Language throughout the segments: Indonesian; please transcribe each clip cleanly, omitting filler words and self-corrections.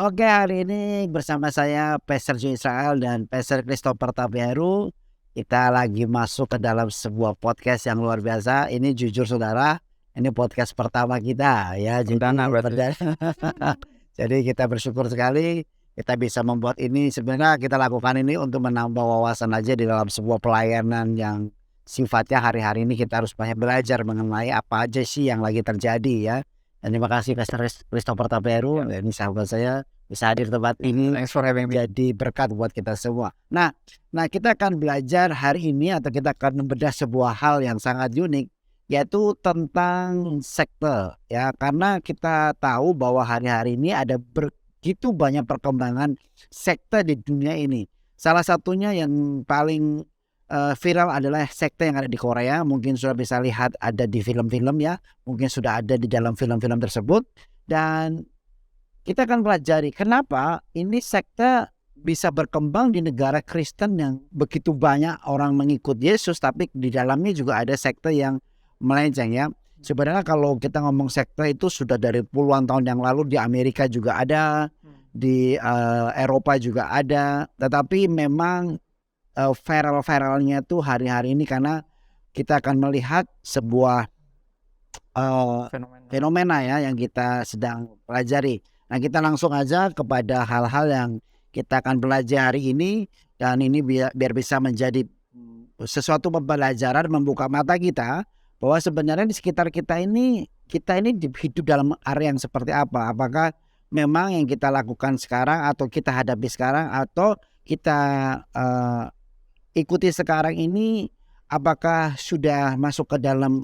Oke, hari ini bersama saya Pastor Joe Israel dan Pastor Christopher Tapiheru. Kita lagi masuk ke dalam sebuah podcast yang luar biasa. Ini jujur saudara, ini podcast pertama kita ya. Perdana berarti. Jadi kita bersyukur sekali kita bisa membuat ini. Sebenarnya kita lakukan ini untuk menambah wawasan aja di dalam sebuah pelayanan yang sifatnya hari-hari ini kita harus banyak belajar mengenai apa aja sih yang lagi terjadi ya. Dan terima kasih Pastor Christopher Tapiheru, ini sahabat saya bisa hadir tempat ini. Thanks for having me. Jadi berkat buat kita semua. Nah kita akan belajar hari ini atau kita akan membedah sebuah hal yang sangat unik, yaitu tentang sekte ya. Karena kita tahu bahwa hari-hari ini ada begitu banyak perkembangan sekte di dunia ini. Salah satunya yang paling viral adalah sekte yang ada di Korea. Mungkin sudah bisa lihat ada di film-film ya. Mungkin sudah ada di dalam film-film tersebut. Dan kita akan pelajari kenapa ini sekte bisa berkembang di negara Kristen yang begitu banyak orang mengikut Yesus. Tapi di dalamnya juga ada sekte yang melenceng ya. Sebenarnya kalau kita ngomong sekte itu sudah dari puluhan tahun yang lalu. Di Amerika juga ada, di Eropa juga ada. Tetapi memang viral-viralnya tuh hari-hari ini karena kita akan melihat sebuah fenomena ya yang kita sedang pelajari. Nah kita langsung aja kepada hal-hal yang kita akan pelajari ini. Dan ini biar bisa menjadi sesuatu pembelajaran, membuka mata kita bahwa sebenarnya di sekitar kita ini hidup dalam area yang seperti apa. Apakah memang yang kita lakukan sekarang atau kita hadapi sekarang atau kita ikuti sekarang ini, apakah sudah masuk ke dalam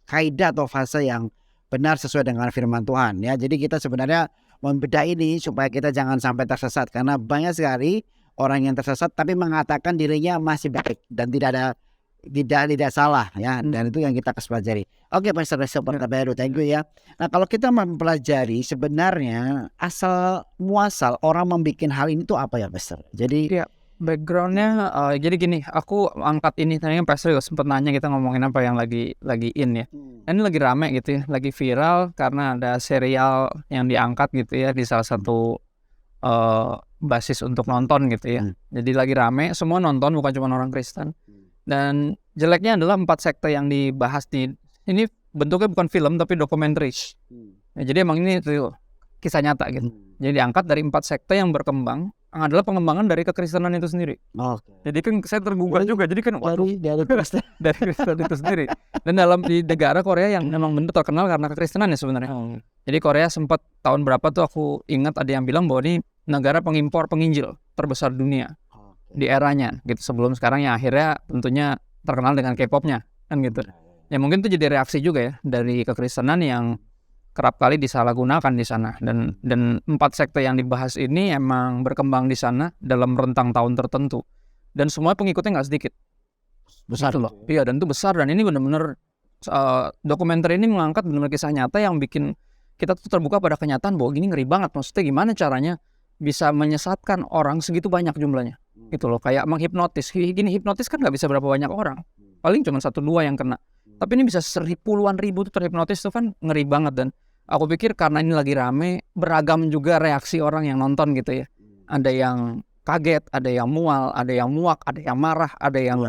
kaidah atau fase yang benar sesuai dengan firman Tuhan ya. Jadi kita sebenarnya membedah ini supaya kita jangan sampai tersesat, karena banyak sekali orang yang tersesat tapi mengatakan dirinya masih baik dan tidak salah ya. Dan itu yang kita pelajari. Oke, Pastor Christopher Tapiheru, thank you ya. Nah kalau kita mempelajari sebenarnya asal muasal orang membuat hal ini tuh apa ya, Pastor? Jadi backgroundnya jadi gini, aku angkat ini tadi Pastor juga sempat nanya kita ngomongin apa yang lagi in ya. Ini lagi rame gitu ya, lagi viral karena ada serial yang diangkat gitu ya di salah satu basis untuk nonton gitu ya. Jadi lagi rame, semua nonton, bukan cuma orang Kristen. Dan jeleknya adalah 4 sekte yang dibahas ini bentuknya bukan film tapi documentaries. Ya, jadi emang ini tuh kisah nyata gitu. Jadi diangkat dari 4 sekte yang berkembang, adalah pengembangan dari kekristenan itu sendiri. Jadi kan saya tergugah juga. Jadi kan dari Kristen itu sendiri. Dan di negara Korea yang memang benar terkenal karena kekristenan ya sebenarnya. Jadi Korea sempat tahun berapa tuh aku ingat ada yang bilang bahwa ini negara pengimpor penginjil terbesar dunia di eranya gitu. Sebelum sekarang ya akhirnya tentunya terkenal dengan K-popnya kan gitu. Ya mungkin itu jadi reaksi juga ya dari kekristenan yang kerap kali disalahgunakan di sana. Dan 4 sekte yang dibahas ini emang berkembang di sana dalam rentang tahun tertentu. Dan semua pengikutnya nggak sedikit. Besar loh. Iya, dan itu besar. Dan ini benar-benar dokumenter ini mengangkat benar-benar kisah nyata yang bikin kita tuh terbuka pada kenyataan bahwa gini ngeri banget. Maksudnya gimana caranya bisa menyesatkan orang segitu banyak jumlahnya. Gitu loh, kayak menghipnotis. Gini, hipnotis kan nggak bisa berapa banyak orang. Paling cuma 1-2 yang kena. Tapi ini bisa puluhan ribu tuh terhipnotis, tuh kan ngeri banget. Dan aku pikir karena ini lagi rame, beragam juga reaksi orang yang nonton gitu ya. Ada yang kaget, ada yang mual, ada yang muak, ada yang marah, ada yang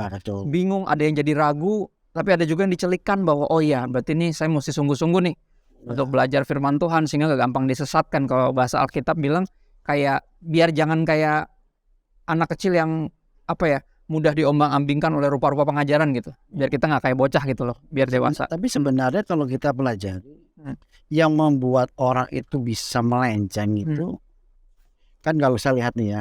bingung, ada yang jadi ragu. Tapi ada juga yang dicelikkan bahwa oh iya berarti ini saya mesti sungguh-sungguh nih untuk belajar firman Tuhan sehingga gak gampang disesatkan. Kalau bahasa Alkitab bilang kayak biar jangan kayak anak kecil yang mudah diombang-ambingkan oleh rupa-rupa pengajaran gitu. Biar kita gak kayak bocah gitu loh, biar dewasa. Tapi sebenarnya kalau kita pelajari yang membuat orang itu bisa melenceng itu kan gak usah lihat nih ya.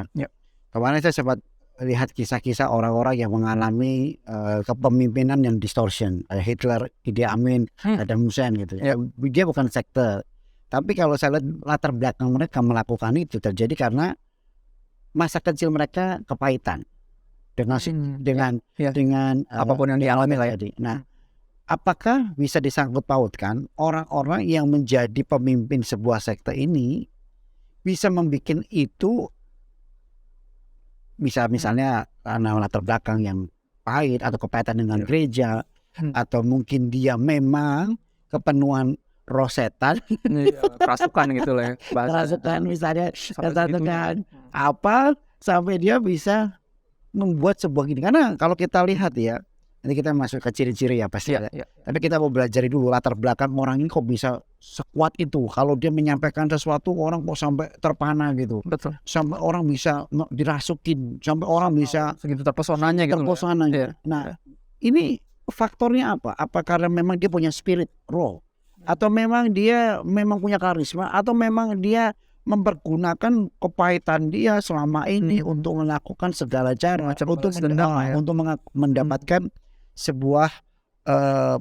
Kemarin saya sempat lihat kisah-kisah orang-orang yang mengalami kepemimpinan yang distortion. Ada Hitler, Idi Amin, ada Hussein gitu ya. Dia bukan sekte. Tapi kalau saya lihat latar belakang mereka melakukan itu terjadi karena masa kecil mereka kepahitan dengan apapun yang dialami lah ya. Nah, apakah bisa disangkut pautkan orang-orang yang menjadi pemimpin sebuah sekte ini bisa membuat itu misalnya karena latar belakang yang pahit atau kepahitan dengan gereja, atau mungkin dia memang kepenuhan roh setan, kerasukan gitu lah ya bahasa. kerasukan misalnya, Sampai kerasukan segitunya. apa sampai dia bisa membuat sebuah gini. Karena kalau kita lihat ya, nanti kita masuk ke ciri-ciri ya pasti Iya, ada. iya. Tapi kita mau belajar dulu latar belakang orang ini kok bisa sekuat itu. Kalau dia menyampaikan sesuatu orang kok sampai terpana gitu. Betul. Sampai orang bisa dirasukin, sampai orang bisa Segitu terpesonanya gitu. terpesona. Iya. Nah, ini faktornya apa? Apa karena memang dia punya spirit roh, atau memang dia memang punya karisma, atau memang dia mempergunakan kepahitan dia selama ini untuk melakukan segala cara Macam untuk balas dendam lah ya. untuk mendapatkan sebuah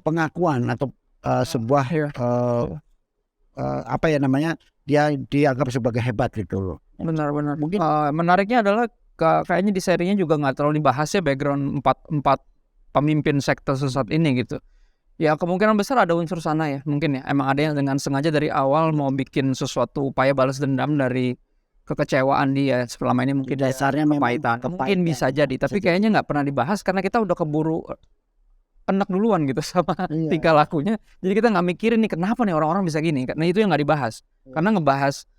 pengakuan atau sebuah Iya. apa ya namanya, dia dianggap sebagai hebat gitu loh. Benar-benar. Mungkin Menariknya adalah kayaknya di serinya juga nggak terlalu dibahas ya background empat pemimpin sekte sesat ini gitu. Ya kemungkinan besar ada unsur sana ya mungkin ya. Emang ada yang dengan sengaja dari awal mau bikin sesuatu upaya balas dendam dari kekecewaan dia selama ini mungkin dasarnya memang kepahitan. Mungkin bisa jadi. Tapi kayaknya nggak pernah dibahas karena kita udah keburu enak duluan gitu sama Iya. tingkah lakunya. Jadi kita nggak mikirin nih kenapa nih orang-orang bisa gini. Karena itu yang nggak dibahas. Karena ngebahas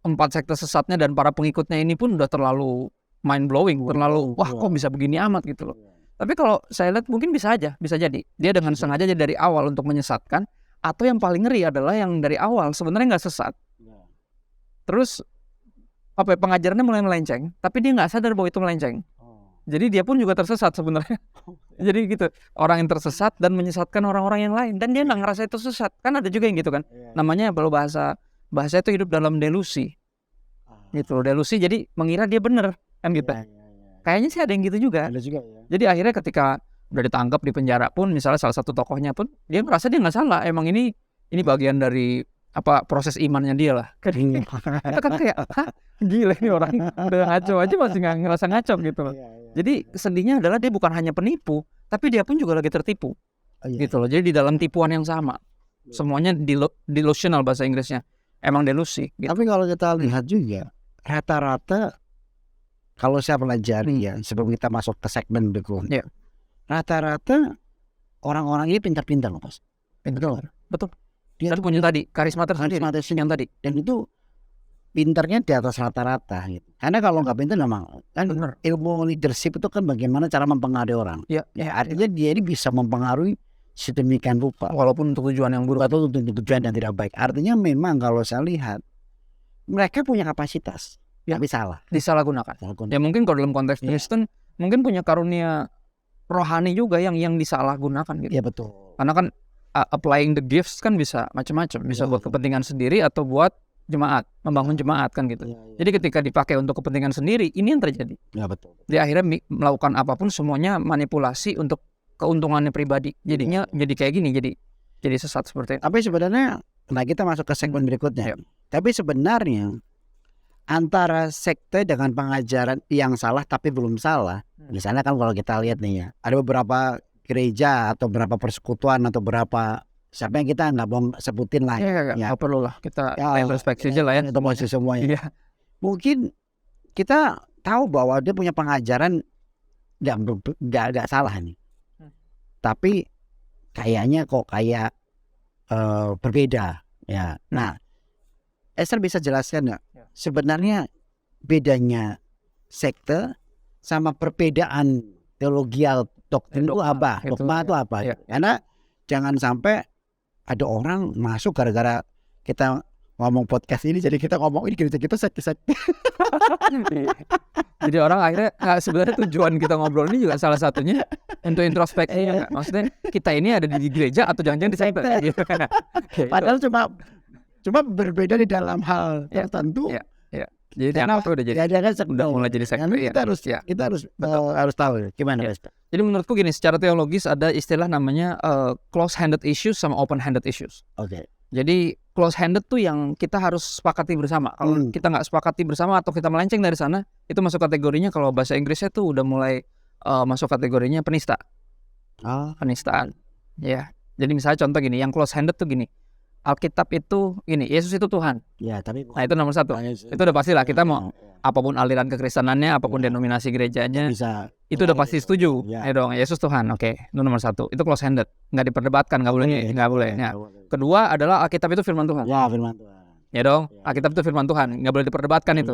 4 sekte sesatnya dan para pengikutnya ini pun udah terlalu mind blowing, terlalu wah kok bisa begini amat gitu loh. Tapi kalau saya lihat mungkin bisa jadi dia dengan sengaja aja dari awal untuk menyesatkan, atau yang paling ngeri adalah yang dari awal sebenarnya nggak sesat. Terus apa ya, pengajarannya mulai melenceng, tapi dia nggak sadar bahwa itu melenceng. Jadi dia pun juga tersesat sebenarnya. Jadi gitu, orang yang tersesat dan menyesatkan orang-orang yang lain, dan dia nggak ngerasa itu sesat. Kan ada juga yang gitu kan. Namanya kalau bahasa itu hidup dalam delusi. Gitu, delusi jadi mengira dia benar kan gitu. Kayaknya sih ada yang gitu juga. Ada juga ya. Jadi akhirnya ketika udah ditangkap di penjara pun, misalnya salah satu tokohnya pun dia merasa dia nggak salah. Emang ini bagian dari apa proses imannya dia lah. Kan kayak hah gila ini orang udah ngaco aja masih nggak ngerasa ngaco gitu loh. Jadi sedihnya adalah dia bukan hanya penipu, tapi dia pun juga lagi tertipu. Gitu loh. Jadi di dalam tipuan yang sama. Semuanya delusional bahasa Inggrisnya. Emang delusi gitu. Tapi kalau kita lihat juga rata-rata, kalau saya pelajari ya sebelum kita masuk ke segmen berikutnya, rata-rata orang-orang ini pintar-pintar loh Mas. Pintar. Betul. Dia Dan punya tadi karisma tersendiri yang tadi. Dan itu pintarnya di atas rata-rata gitu. Karena kalau nggak pintar memang kan ilmu leadership itu kan bagaimana cara mempengaruhi orang. Ya artinya dia ini bisa mempengaruhi sedemikian rupa walaupun untuk tujuan yang buruk atau untuk tujuan yang tidak baik. Artinya memang kalau saya lihat mereka punya kapasitas, tapi salah, disalahgunakan. Ya mungkin kalau dalam konteks Kristen mungkin punya karunia rohani juga yang disalahgunakan gitu. Iya betul. Karena kan applying the gifts kan bisa macam-macam, bisa buat kepentingan sendiri atau buat jemaat, membangun jemaat kan gitu. Jadi ketika dipakai untuk kepentingan sendiri, ini yang terjadi. Ya betul. Dia akhirnya melakukan apapun semuanya manipulasi untuk keuntungannya pribadi. Jadinya jadi kayak gini, jadi sesat seperti itu. Tapi sebenarnya, nah kita masuk ke segmen berikutnya. Tapi sebenarnya antara sekte dengan pengajaran yang salah tapi belum salah, misalnya kan kalau kita lihat nih ya, ada beberapa gereja atau beberapa persekutuan atau beberapa siapa yang kita nggak mau sebutin lah. Ya perlu lah kita introspeksi aja lah ya. Itu masih semuanya. Mungkin kita tahu bahwa dia punya pengajaran nggak salah nih. Tapi kayaknya kok kayak berbeda ya. Nah, Esther bisa jelaskan nggak sebenarnya bedanya sekte sama perbedaan teologial doktrin itu apa? Dogma itu apa? Karena jangan sampai ada orang masuk gara-gara kita ngomong podcast ini, jadi kita ngomong ini kita sekte. Jadi orang akhirnya sebenarnya tujuan kita ngobrol ini juga salah satunya untuk introspeksi. Maksudnya kita ini ada di gereja atau jangan-jangan di sekte gitu. Padahal cuma berbeda di dalam hal tertentu. Jadi udah mulai jadi sekte. Kita harus tahu gimana. Jadi menurutku gini, secara teologis ada istilah namanya close-handed issues sama open-handed issues. Jadi close-handed tuh yang kita harus sepakati bersama. Kalau kita nggak sepakati bersama atau kita melenceng dari sana, itu masuk kategorinya kalau bahasa Inggrisnya tuh udah mulai masuk kategorinya penista. Penistaan. Ya. Jadi misalnya contoh gini, yang close-handed tuh gini. Alkitab itu ini, Yesus itu Tuhan. Ya, tapi Nah itu nomor satu. Itu udah pasti lah, kita mau apapun aliran kekristenannya, apapun denominasi gerejanya, bisa itu udah pasti setuju. Ya. Ya dong, Yesus Tuhan. Oke, itu nomor satu. Itu close handed, nggak diperdebatkan, nggak boleh, nggak boleh. Ya. Kedua adalah Alkitab itu firman Tuhan. Ya, firman Tuhan. Ya dong, Alkitab itu firman Tuhan, nggak boleh diperdebatkan itu.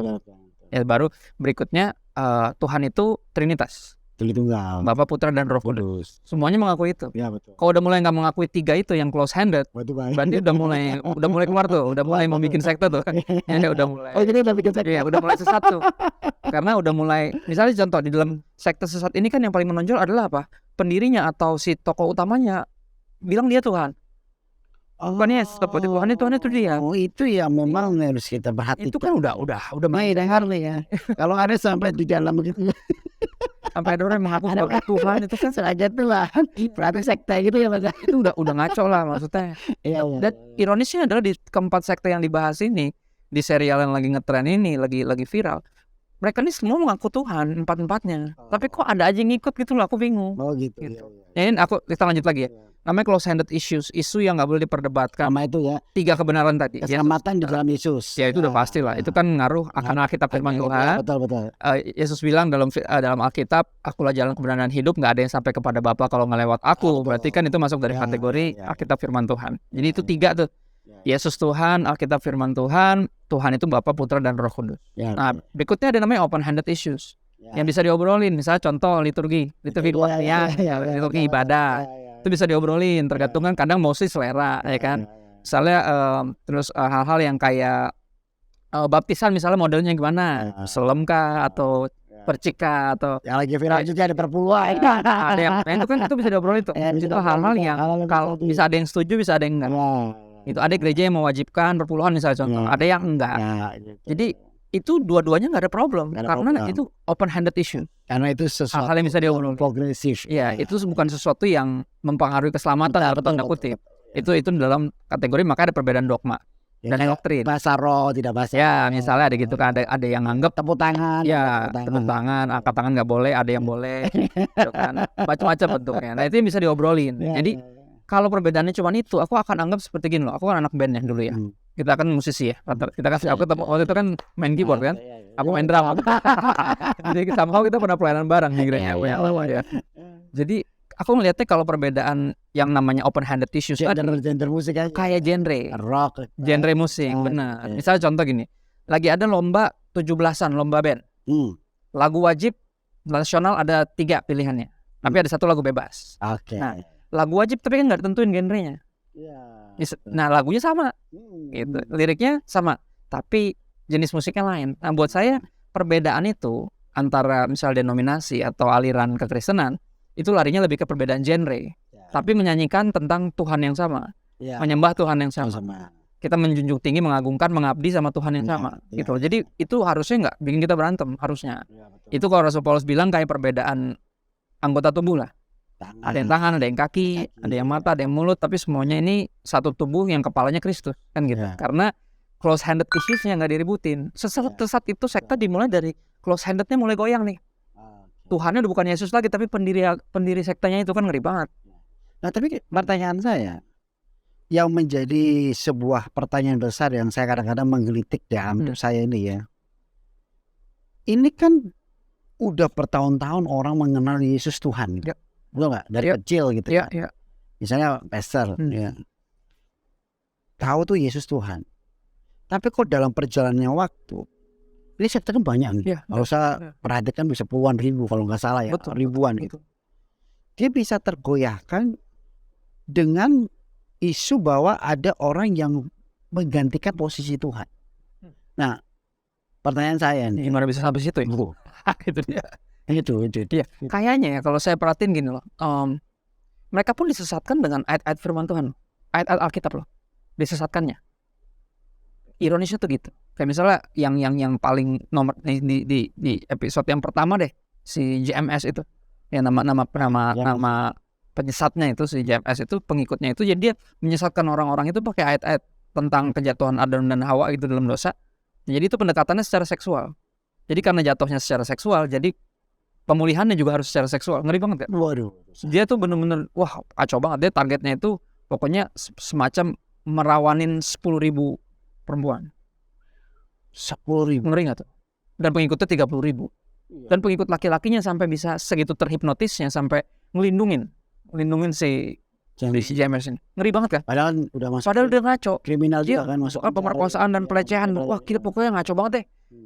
Ya baru berikutnya Tuhan itu Trinitas. Tunggal. Bapa, Putra, dan Roh Kudus. Semuanya mengakui itu. Ya, betul. Kalau udah mulai nggak mengakui tiga itu yang close handed, berarti udah mulai keluar tuh, udah mulai mau bikin sekte tuh. Ya udah mulai. Oh, jadi udah bikin sekte. Iya, udah mulai sesat tuh. Karena udah mulai, misalnya contoh di dalam sekte sesat ini kan yang paling menonjol adalah apa? Pendirinya atau si tokoh utamanya bilang dia Tuhan. Bukan Yesus, tapi Tuhan itu dia. Oh, itu yang memang harus kita perhatikan. Itu kan udah Baik, dengar nih ya. Kalau ada sampai di dalam gitu. Sampai ada orang yang mengaku sebagai Tuhan itu kan Sengaja Tuhan. Berarti sekte gitu ya, Mas. itu udah ngaco lah maksudnya. Iya. Dan ironisnya adalah di keempat sekte yang dibahas ini, di serial yang lagi ngetren ini, lagi viral, mereka ini semua mengaku Tuhan, empat-empatnya. Tapi kok ada aja yang ngikut gitu loh, aku bingung. Oh gitu. Ya, ini kita lanjut lagi ya. Namanya close handed issues, isu yang nggak boleh diperdebatkan. Sama itu ya. Tiga kebenaran tadi. Keselamatan di dalam Yesus. Ya itu udah pasti lah. Itu kan ngaruh akan Alkitab firman Tuhan. Betul. Yesus bilang dalam Alkitab, akulah jalan kebenaran hidup, nggak ada yang sampai kepada Bapa kalau nggak lewat aku. Berarti kan itu masuk dari kategori Alkitab firman Tuhan. Jadi itu tiga tuh. Yesus Tuhan, Alkitab firman Tuhan, Tuhan itu Bapa, Putra, dan Roh Kudus. Nah berikutnya ada namanya open handed issues yang bisa diobrolin. Misalnya contoh liturgi ibadah. Itu bisa diobrolin, tergantung kan kadang mostly selera, ya kan. Misalnya terus hal-hal yang kayak baptisan misalnya modelnya gimana, selem kah atau percik kah atau yang lagi viral juga ada perpuluhan. Ada yang itu bisa diobrolin itu. Itu hal-hal yang kalau bisa ada yang setuju, bisa ada yang enggak. Itu ada gereja yang mewajibkan perpuluhan misalnya contoh, ada yang enggak. Jadi itu dua-duanya nggak ada problem karena itu open handed issue. Karena itu sesuatu hal yang bisa diobrolin progresif. Ya, itu bukan sesuatu yang mempengaruhi keselamatan atau tanda kutip. Itu dalam kategori, maka ada perbedaan dogma dan doktrin. Bahasa roh, tidak bahasa. Ya, misalnya ada gitu kan, ada yang anggap tepuk tangan. Ya, tepuk tangan, angkat tangan nggak boleh, ada yang boleh. Gitu kan. Macam-macam bentuknya. Nah, itu yang bisa diobrolin. Jadi kalau perbedaannya cuma itu, aku akan anggap seperti gini loh. Aku kan anak band ya dulu ya. Kita kan musisi ya. Kita kan waktu itu kan main keyboard kan. Aku main drum. Jadi somehow kita pernah pelayanan bareng nih gereja. Jadi aku melihatnya kalau perbedaan yang namanya open handed issues genre musik aja. Kayak rock, genre musik, benar. Misalnya contoh gini. Lagi ada lomba 17-an, lomba band. Lagu wajib nasional ada 3 pilihannya. Tapi ada 1 lagu bebas. Oke. Nah, lagu wajib tapi kan nggak ditentuin genrenya. Nah lagunya sama, gitu, liriknya sama, tapi jenis musiknya lain. Nah buat saya perbedaan itu antara misal denominasi atau aliran kekristenan itu larinya lebih ke perbedaan genre, tapi menyanyikan tentang Tuhan yang sama, menyembah Tuhan yang sama. Kita menjunjung tinggi, mengagungkan, mengabdi sama Tuhan yang sama, gitu. Jadi itu harusnya nggak bikin kita berantem, harusnya. Itu kalau Rasul Paulus bilang kayak perbedaan anggota tubuh lah. Ada yang tangan, ada yang kaki, ada yang mata, ada yang mulut, tapi semuanya ini satu tubuh yang kepalanya Kristus, kan gitu. Karena close handed issues-nya nggak diributin. Sesat itu sekte dimulai dari close handednya mulai goyang nih. Tuhannya udah bukan Yesus lagi, tapi pendiri sektenya itu kan ngeri banget. Nah tapi pertanyaan saya, yang menjadi sebuah pertanyaan besar yang saya kadang-kadang menggelitik dalam hidup saya ini ya. Ini kan udah bertahun-tahun orang mengenal Yesus Tuhan. Betul nggak? Dari kecil gitu. Misalnya pastor, tahu tuh Yesus Tuhan. Tapi kok dalam perjalanannya waktu, ini sekte kan banyak nih. Kalau saya perhatikan bisa puluhan ribu kalau nggak salah ya, ribuan gitu. Dia bisa tergoyahkan dengan isu bahwa ada orang yang menggantikan posisi Tuhan. Nah, pertanyaan saya nih, gimana bisa sampai situ ya? Itu dia. Itu dia. Kayaknya ya kalau saya perhatiin gini loh, mereka pun disesatkan dengan ayat-ayat firman Tuhan, ayat-ayat Alkitab loh, disesatkannya. Ironisnya tuh gitu. Kayak misalnya yang paling nomor di episode yang pertama deh, si JMS itu, ya nama penyesatnya itu si JMS itu, pengikutnya itu, jadi dia menyesatkan orang-orang itu pakai ayat-ayat tentang kejatuhan Adam dan Hawa itu dalam dosa. Jadi itu pendekatannya secara seksual. Jadi karena jatuhnya secara seksual, jadi pemulihannya juga harus secara seksual. Ngeri banget kan? Waduh. Dia tuh bener-bener, wah kacau banget. Dia targetnya itu pokoknya semacam merawanin 10.000 perempuan. 10.000. Ngeri nggak tuh? Dan pengikutnya 30.000. Dan pengikut laki-lakinya sampai bisa segitu terhipnotisnya sampai ngelindungin si James ini. Ngeri banget kan? Padahal udah masuk. Padahal dia ngaco. Kriminal Dia juga kan masuk. pemerkosaan dan pelecehan. Wah, gila, pokoknya ngaco banget deh.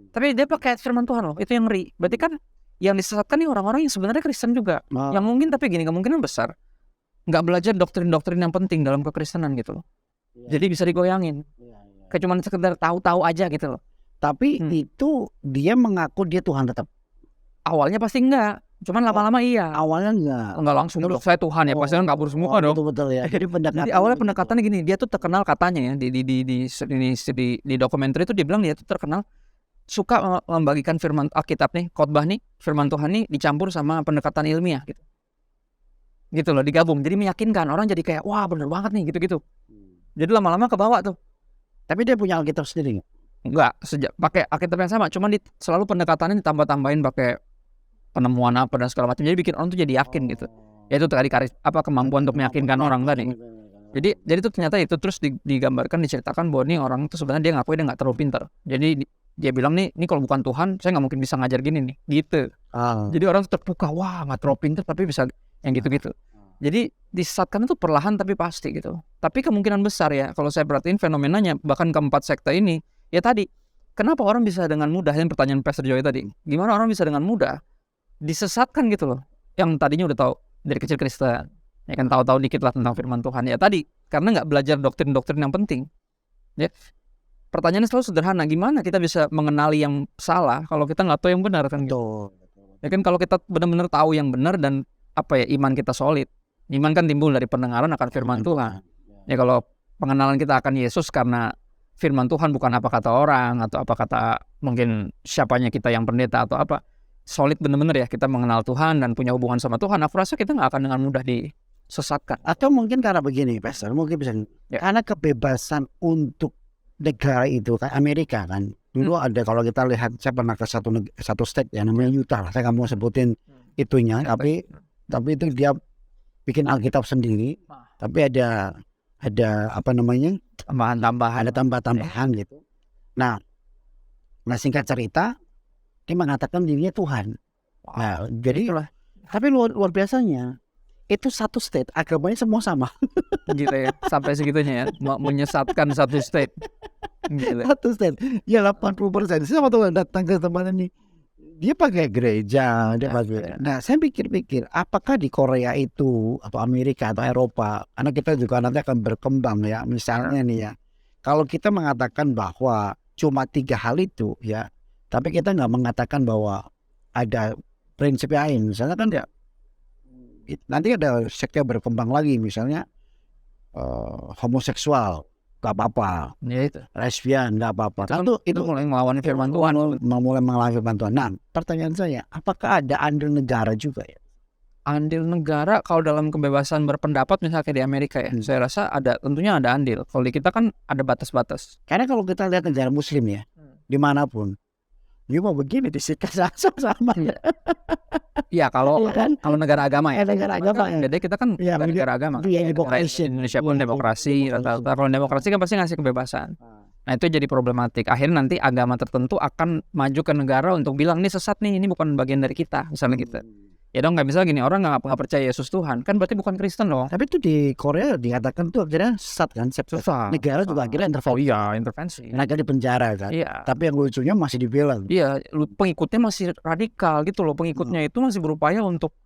Tapi dia pakai firman Tuhan loh. Itu yang ngeri. Berarti kan yang disesatkan nih orang-orang yang sebenarnya Kristen juga. Yang mungkin tapi gini, kemungkinan besar nggak belajar doktrin-doktrin yang penting dalam kekristenan gitu loh. Jadi bisa digoyangin. Kayak cuma sekedar tahu-tahu aja gitu loh. Tapi itu dia mengaku dia Tuhan tetap. Awalnya pasti enggak. Cuman lama-lama iya. Awalnya enggak langsung dulu saya Tuhan ya. Pasti kan kabur semua dong. Betul ya. Jadi Jadi awalnya pendekatannya gini, dia tuh terkenal katanya ya di dokumenter itu dia bilang dia tuh terkenal suka membagikan firman Alkitab nih, khotbah nih, firman Tuhan nih dicampur sama pendekatan ilmiah gitu. Gitu loh, digabung. Jadi meyakinkan orang jadi kayak wah bener banget nih gitu-gitu. Jadi lama-lama kebawa tuh. Tapi dia punya Alkitab sendiri nggak? Enggak, pakai Alkitab yang sama, cuman selalu pendekatannya ditambah-tambahin pakai penemuan apa dan segala macam. Jadi bikin orang tuh jadi yakin gitu. Ya itu tadi kemampuan untuk meyakinkan orang tadi. Jadi itu ternyata itu terus digambarkan, diceritakan bahwa nih orang itu sebenarnya dia ngakui dia nggak terlalu pintar. Jadi dia bilang nih kalau bukan Tuhan saya nggak mungkin bisa ngajar gini nih gitu. Jadi orang terpukau, wah nggak terlalu pintar tapi bisa yang gitu-gitu. Jadi disesatkan itu perlahan tapi pasti gitu. Tapi kemungkinan besar ya kalau saya perhatiin fenomenanya bahkan keempat sekte ini ya tadi kenapa orang bisa dengan mudah, yang pertanyaan Pastor Joy tadi, gimana orang bisa dengan mudah disesatkan gitu loh, yang tadinya udah tahu dari kecil Kristen ya kan, tahu-tahu dikit lah tentang firman Tuhan ya tadi karena nggak belajar doktrin-doktrin yang penting ya. Pertanyaannya selalu sederhana, gimana kita bisa mengenali yang salah kalau kita nggak tahu yang benar kan gitu. Ya kan kalau kita benar-benar tahu yang benar dan apa ya, iman kita solid. Iman kan timbul dari pendengaran akan firman Tuhan. Ya kalau pengenalan kita akan Yesus karena firman Tuhan bukan apa kata orang atau apa kata mungkin siapanya kita yang pendeta atau apa, solid benar-benar ya kita mengenal Tuhan dan punya hubungan sama Tuhan, aku rasa kita nggak akan dengan mudah disesatkan. Atau mungkin karena begini Pastor, mungkin bisa karena kebebasan untuk negara itu kan Amerika kan dulu ada, kalau kita lihat saya pernah ke satu state ya namanya Utah, saya nggak mau sebutin itunya, tapi itu dia bikin Alkitab sendiri, tapi ada apa namanya tambahan gitu. Nah singkat cerita dia mengatakan dirinya Tuhan. Nah jadi itulah. Tapi luar biasanya itu satu state agamanya semua sama. Gitu ya, sampai segitunya ya menyesatkan satu state. Gitu. Satu state ya 80%. Saya waktu datang ke tempat ini dia pakai gereja, dia pakai. Nah, saya pikir-pikir, apakah di Korea itu atau Amerika atau Eropa, karena kita juga nanti akan berkembang ya, misalnya nih ya, kalau kita mengatakan bahwa cuma 3 hal itu ya, tapi kita nggak mengatakan bahwa ada prinsip lain, misalnya kan ya, nanti ada sekte berkembang lagi, misalnya homoseksual nggak apa-apa, ya itu lesbian nggak apa-apa. Itu mulai melawan firman Tuhan. Mulai melawan firman Tuhan. Nah, pertanyaan saya, apakah ada andil negara juga ya? Andil negara kalau dalam kebebasan berpendapat misalnya kayak di Amerika ya, saya rasa tentunya ada andil. Kalau di kita kan ada batas-batas. Karena kalau kita lihat negara Muslim ya, dimanapun, dia mau begini disikat sama. Ya kalau negara agama ya. Negara agama ya. Jadi kita kan negara agama. Indonesia pun demokrasi. Kalau demokrasi kan pasti ngasih kebebasan. Nah itu jadi problematik. Akhirnya nanti agama tertentu akan maju ke negara untuk bilang ini sesat nih, ini bukan bagian dari kita, misalnya gitu. Ya dong, nggak bisa gini, orang nggak percaya Yesus Tuhan, kan berarti bukan Kristen loh. Tapi itu di Korea dikatakan tuh akhirnya sesat kan, negara juga akhirnya intervensi. Oh iya, intervensi. Mereka di penjara kan. Iya. Tapi yang lucunya masih dibela. Iya, pengikutnya masih radikal gitu loh. Pengikutnya itu masih berupaya untuk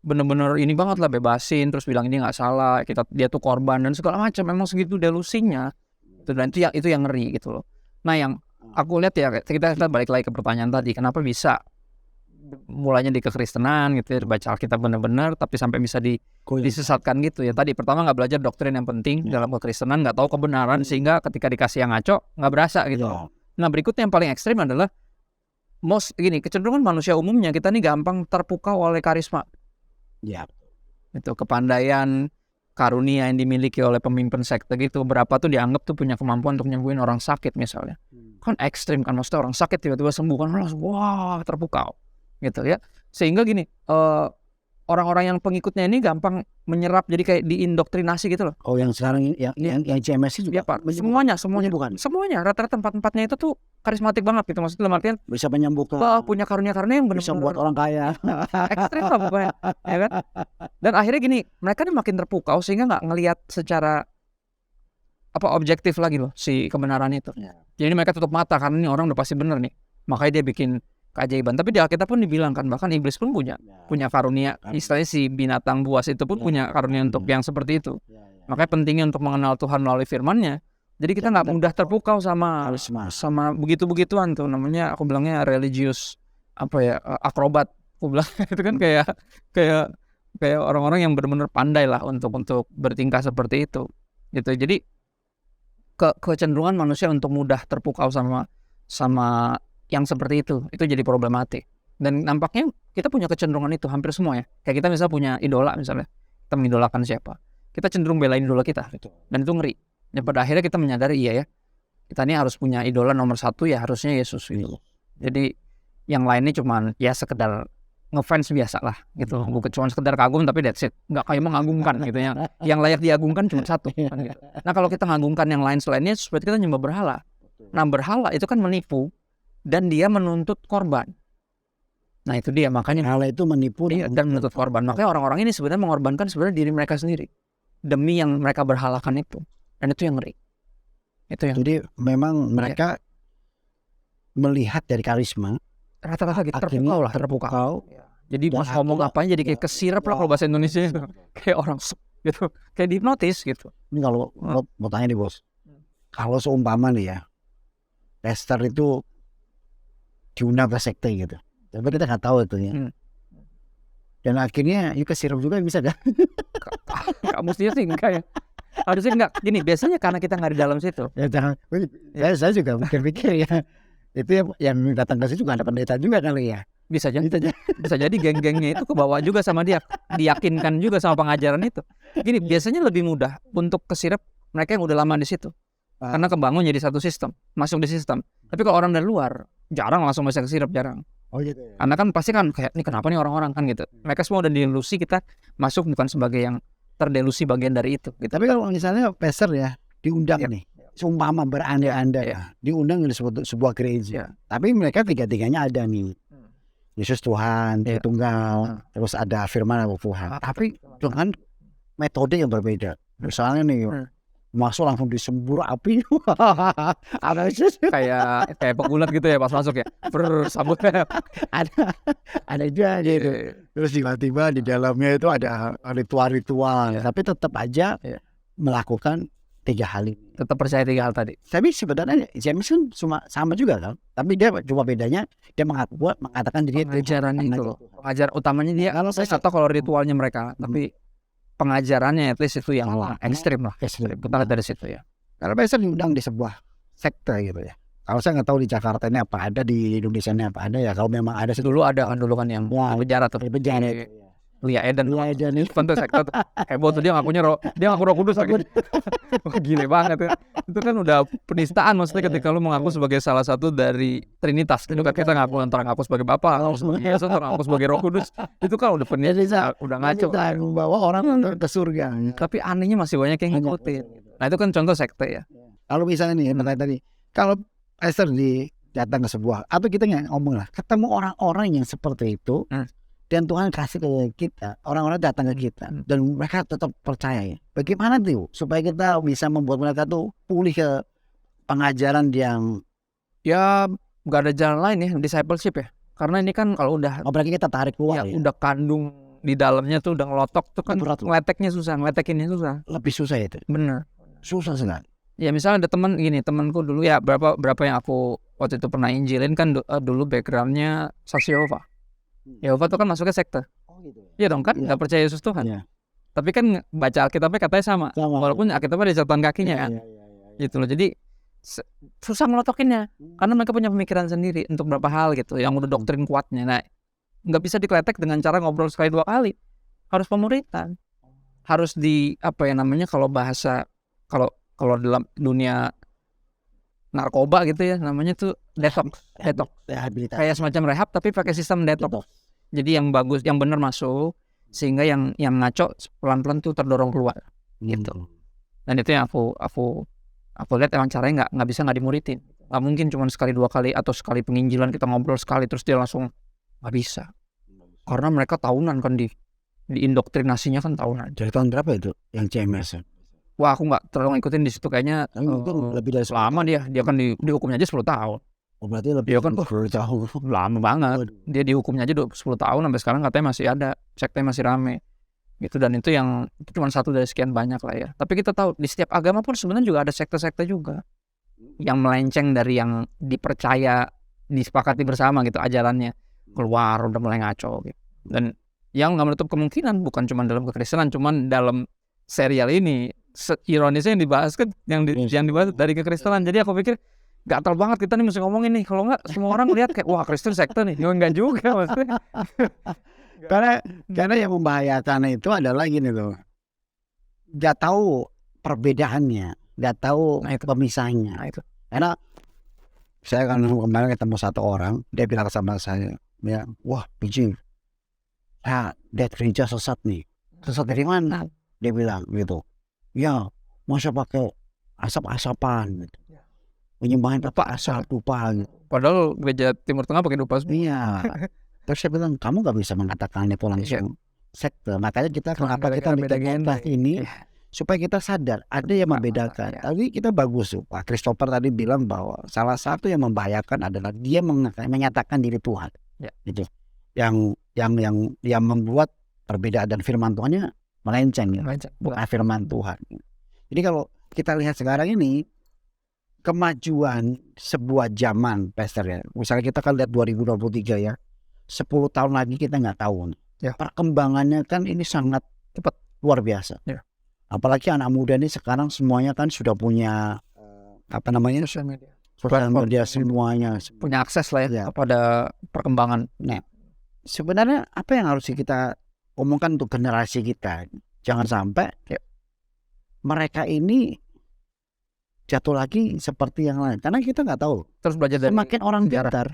benar-benar ini banget lah, bebasin, terus bilang ini nggak salah, dia tuh korban dan segala macam. Memang segitu delusinya. Dan itu yang ngeri gitu loh. Nah yang aku lihat ya, kita balik lagi ke pertanyaan tadi, kenapa bisa mulanya di kekristenan gitu ya, baca Alkitab benar-benar tapi sampai bisa disesatkan gitu ya. Tadi pertama nggak belajar doktrin yang penting dalam kekristenan, nggak tahu kebenaran sehingga ketika dikasih yang ngaco nggak berasa gitu. Nah berikutnya yang paling ekstrim adalah kecenderungan manusia umumnya kita nih gampang terpukau oleh karisma. Ya. Itu kepandaian, karunia yang dimiliki oleh pemimpin sekte gitu. Berapa tuh dianggap tuh punya kemampuan untuk nyembuhin orang sakit misalnya. Kan ekstrim kan, maksudnya orang sakit tiba-tiba sembuh kan, wah terpukau gitu ya. Sehingga gini, orang-orang yang pengikutnya ini gampang menyerap, jadi kayak diindoktrinasi gitu loh. Oh, yang sekarang yang CMS juga Ya Pak, semuanya bukan rata-rata empat-empatnya itu tuh karismatik banget gitu, maksudnya dalam artian bisa menyembuhkan, punya karunia-karunia yang bisa buat benar-benar orang kaya. ekstrim lah pokoknya, ya kan? Dan akhirnya gini, mereka nih makin terpukau sehingga nggak ngelihat secara objektif lagi loh si kebenaran itu. Ya. Jadi mereka tutup mata karena ini orang udah pasti benar nih, makanya dia bikin keajaiban. Tapi di Alkitab pun dibilang kan, bahkan iblis pun punya karunia, istilahnya si binatang buas itu pun punya karunia untuk yang seperti itu. Makanya pentingnya untuk mengenal Tuhan melalui firman-Nya. Jadi kita nggak mudah terpukau sama begitu-begituan tuh, namanya aku bilangnya religius akrobat. Aku bilang itu kan kayak orang-orang yang benar-benar pandai lah untuk bertingkah seperti itu. Gitu. Jadi kecenderungan manusia untuk mudah terpukau sama yang seperti itu jadi problematik. Dan nampaknya kita punya kecenderungan itu hampir semua ya. Kayak kita misalnya punya idola, misalnya kita mengidolakan siapa, kita cenderung belain idola kita. Dan itu ngeri. Dan pada akhirnya kita menyadari iya ya, kita ini harus punya idola nomor satu ya, harusnya Yesus gitu. Jadi yang lainnya cuman ya sekedar ngefans biasa lah gitu, bukan cuma sekedar kagum tapi that's it, nggak kayak mengagungkan gitu. Yang layak diagungkan cuma satu kan, gitu. Nah kalau kita mengagungkan yang lain selainnya, seperti kita nyembah berhala. Nah berhala itu kan menipu dan dia menuntut korban. Nah itu dia, makanya berhala itu menipu dan menuntut korban. Makanya orang-orang ini sebenarnya mengorbankan diri mereka sendiri demi yang mereka berhalakan itu, dan itu yang ngeri. Jadi memang mereka melihat dari karisma, rata-rata gitu terpukau. Jadi mas ngomong apanya jadi kayak kesirap lah kalau bahasa Indonesia itu. Kayak orang gitu, kayak dihipnotis gitu. Ini kalau mau tanya nih bos, kalau seumpama nih ya, pastor itu diundang ke sekte gitu, tapi kita nggak tahu itu ya. Dan akhirnya yuk kesirap juga bisa kan? Gak mestinya sih enggak ya. Harusnya enggak. Gini, biasanya karena kita nggak di dalam situ. Ya jangan. Saya juga pikir ya. Itu yang datang ke situ juga ada pendeta juga kali ya. Bisa jadi geng-gengnya itu kebawa juga sama dia, diyakinkan juga sama pengajaran itu. Gini, biasanya lebih mudah untuk kesirap mereka yang udah lama di situ, karena kebangun jadi satu sistem, masuk di sistem. Tapi kalau orang dari luar jarang langsung bisa kesirap, jarang. Oh gitu ya. Karena kan pasti kan kayak ini kenapa nih orang-orang kan gitu. Mereka semua udah diilusi, kita masuk bukan sebagai yang terdelusi bagian dari itu. Gitu. Tapi kalau misalnya pastor ya diundang nih, seumpama berandai-andai diundang di sebuah gereja, tapi mereka tiga-tiganya ada nih. Yesus Tuhan, Tritunggal, terus ada firman Tuhan. Tapi dengan metode yang berbeda. Misalnya nih, masuk langsung disembur api. kayak pegulat gitu ya pas masuk ya. Sambutnya. ada juga gitu. Terus tiba-tiba di dalamnya itu ada ritual-ritual. Tapi tetap aja melakukan 3 hal ini. Tetap percaya 3 hal tadi. Tapi sebenarnya James kan sama juga kan. Tapi dia cuma bedanya dia mengatakan diri pengajaran itu. Pengajar utamanya dia. Kalau saya nggak tahu kalau ritualnya mereka, tapi pengajarannya at least itu yang ekstrim lah. Kita lihat dari situ ya. Karena biasanya diundang di sebuah sekte gitu ya. Kalau saya nggak tahu di Jakarta ini apa ada, di Indonesia ini apa ada ya. Kalau memang ada dulu kan yang penjara tuh. Lia Eden itu pentu sekte tuh heboh tuh, dia ngaku Roh Kudus lagi. Gile banget ya. Itu kan udah penistaan, maksudnya ketika lu mengaku sebagai salah satu dari Trinitas, itu kan kita ngaku sebagai Bapa, Yesus ngaku sebagai Roh Kudus, itu kan udah penistaan, udah ngaco, membawa orang ke surga. Tapi anehnya masih banyak yang ngikutin. Nah itu kan contoh sekte ya. Kalau misalnya nih tadi, kalau pastor datang ke sebuah, atau kita ngomong lah, ketemu orang-orang yang seperti itu. Dan Tuhan kasih ke kita, orang-orang datang ke kita, dan mereka tetap percaya ya. Bagaimana tuh supaya kita bisa membuat mereka tuh pulih ke pengajaran yang ya nggak ada jalan lain ya, discipleship ya. Karena ini kan kalau udah apalagi kita tarik keluar ya, udah kandung di dalamnya tuh udah ngelotok tuh kan ngeletekinnya susah. Lebih susah itu. Bener. Susah sekali. Ya misalnya ada temanku dulu ya, berapa yang aku waktu itu pernah injilin kan dulu backgroundnya saksi Yehova. Yehova tuh kan masuknya sekte. Oh gitu. Iya dong kan, nggak percaya Yesus Tuhan. Ya. Tapi kan baca Alkitabnya katanya sama. Walaupun Alkitabnya ada catatan kakinya kan. Gitu loh. Jadi susah ngelotokinnya. Karena mereka punya pemikiran sendiri untuk beberapa hal gitu, yang udah doktrin kuatnya. Nah, nggak bisa dikletek dengan cara ngobrol sekali 2 kali. Harus pemuritan. Harus kalau bahasa kalau dalam dunia narkoba gitu ya, namanya tuh detox. Kayak semacam rehab tapi pakai sistem detox. Jadi yang bagus, yang benar masuk, sehingga yang ngaco pelan-pelan tuh terdorong keluar gitu. Dan itu yang aku lihat emang caranya nggak bisa nggak dimuridin. Nggak mungkin cuma sekali 2 kali atau sekali penginjilan kita ngobrol sekali terus dia langsung, nggak bisa. Karena mereka tahunan kan diindoktrinasinya kan tahunan. Dari tahun berapa itu yang CMS? Wah, aku nggak terlalu ngikutin di situ kayaknya. Lebih dari lama dia kan dihukumnya aja 10 tahun. Oh, berarti lebih Iya kan, 10 tahun. Lama banget. Dia dihukumnya aja 10 tahun sampai sekarang katanya masih ada, sektenya masih rame. Gitu, dan itu cuma satu dari sekian banyak lah ya. Tapi kita tahu di setiap agama pun sebenarnya juga ada sekte-sekte juga yang melenceng dari yang dipercaya, disepakati bersama gitu ajarannya, keluar udah mulai ngaco gitu. Dan yang nggak menutup kemungkinan bukan cuma dalam kekristenan, cuman dalam serial ini ironisnya yang dibahas kan yang dibahas dari kekristenan. Jadi aku pikir gatal banget kita nih mesti ngomongin nih, kalau nggak semua orang lihat kayak wah Kristen sekte nih. Enggak juga maksudnya. Karena yang membahayakan itu adalah gini loh, nggak tahu perbedaannya, nggak tahu pemisahnya. Itu. Karena saya kan kemarin ketemu satu orang, dia bilang sama saya, ya, wah Pijing, that gereja sesat nih. Sesat dari mana? Dia bilang gitu. Ya, masa pakai asap-asapan gitu. Penyembahan apa asap dupa gitu. Padahal gereja Timur Tengah pakai dupa semua. Iya. Terus saya bilang kamu nggak bisa mengatakan itu langsung sekte. Makanya kenapa kita bikin podcast ini supaya kita sadar ada yang membedakan. Tadi kita bagus tuh Pak Christopher tadi bilang bahwa salah satu yang membahayakan adalah dia menyatakan diri Tuhan. Gitu. Yang membuat perbedaan dan firman Tuhannya melenceng ya. Bukan firman Tuhan. Jadi kalau kita lihat sekarang ini kemajuan sebuah zaman, Pastor ya. Misalnya kita kan lihat 2023 ya. 10 tahun lagi kita nggak tahu. Perkembangannya kan ini sangat cepat, luar biasa. Apalagi anak muda ini sekarang semuanya kan sudah punya sosial media semuanya. Punya akses lah ya kepada perkembangan. Nah, sebenarnya apa yang harus kita omongkan untuk generasi kita? Jangan sampai mereka ini jatuh lagi seperti yang lain. Karena kita nggak tahu. Terus belajar dari semakin orang pintar,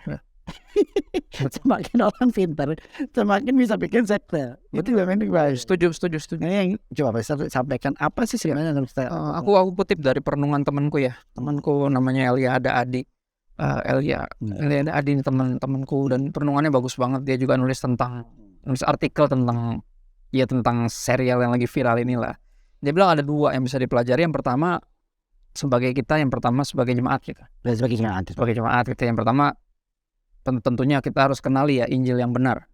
semakin orang pintar, semakin bisa bikin sekte. Betul memang setuju. Nah, yang coba Pak sampaikan apa sih sebenarnya yang kita aku kutip dari perenungan temanku ya. Temanku namanya Elia ada Adi. Elia ada Adi ini temanku dan perenungannya bagus banget. Dia juga nulis artikel tentang serial yang lagi viral inilah. Dia bilang ada 2 yang bisa dipelajari. Yang pertama sebagai jemaat kita. Sebagai jemaat kita yang pertama tentunya kita harus kenali ya Injil yang benar.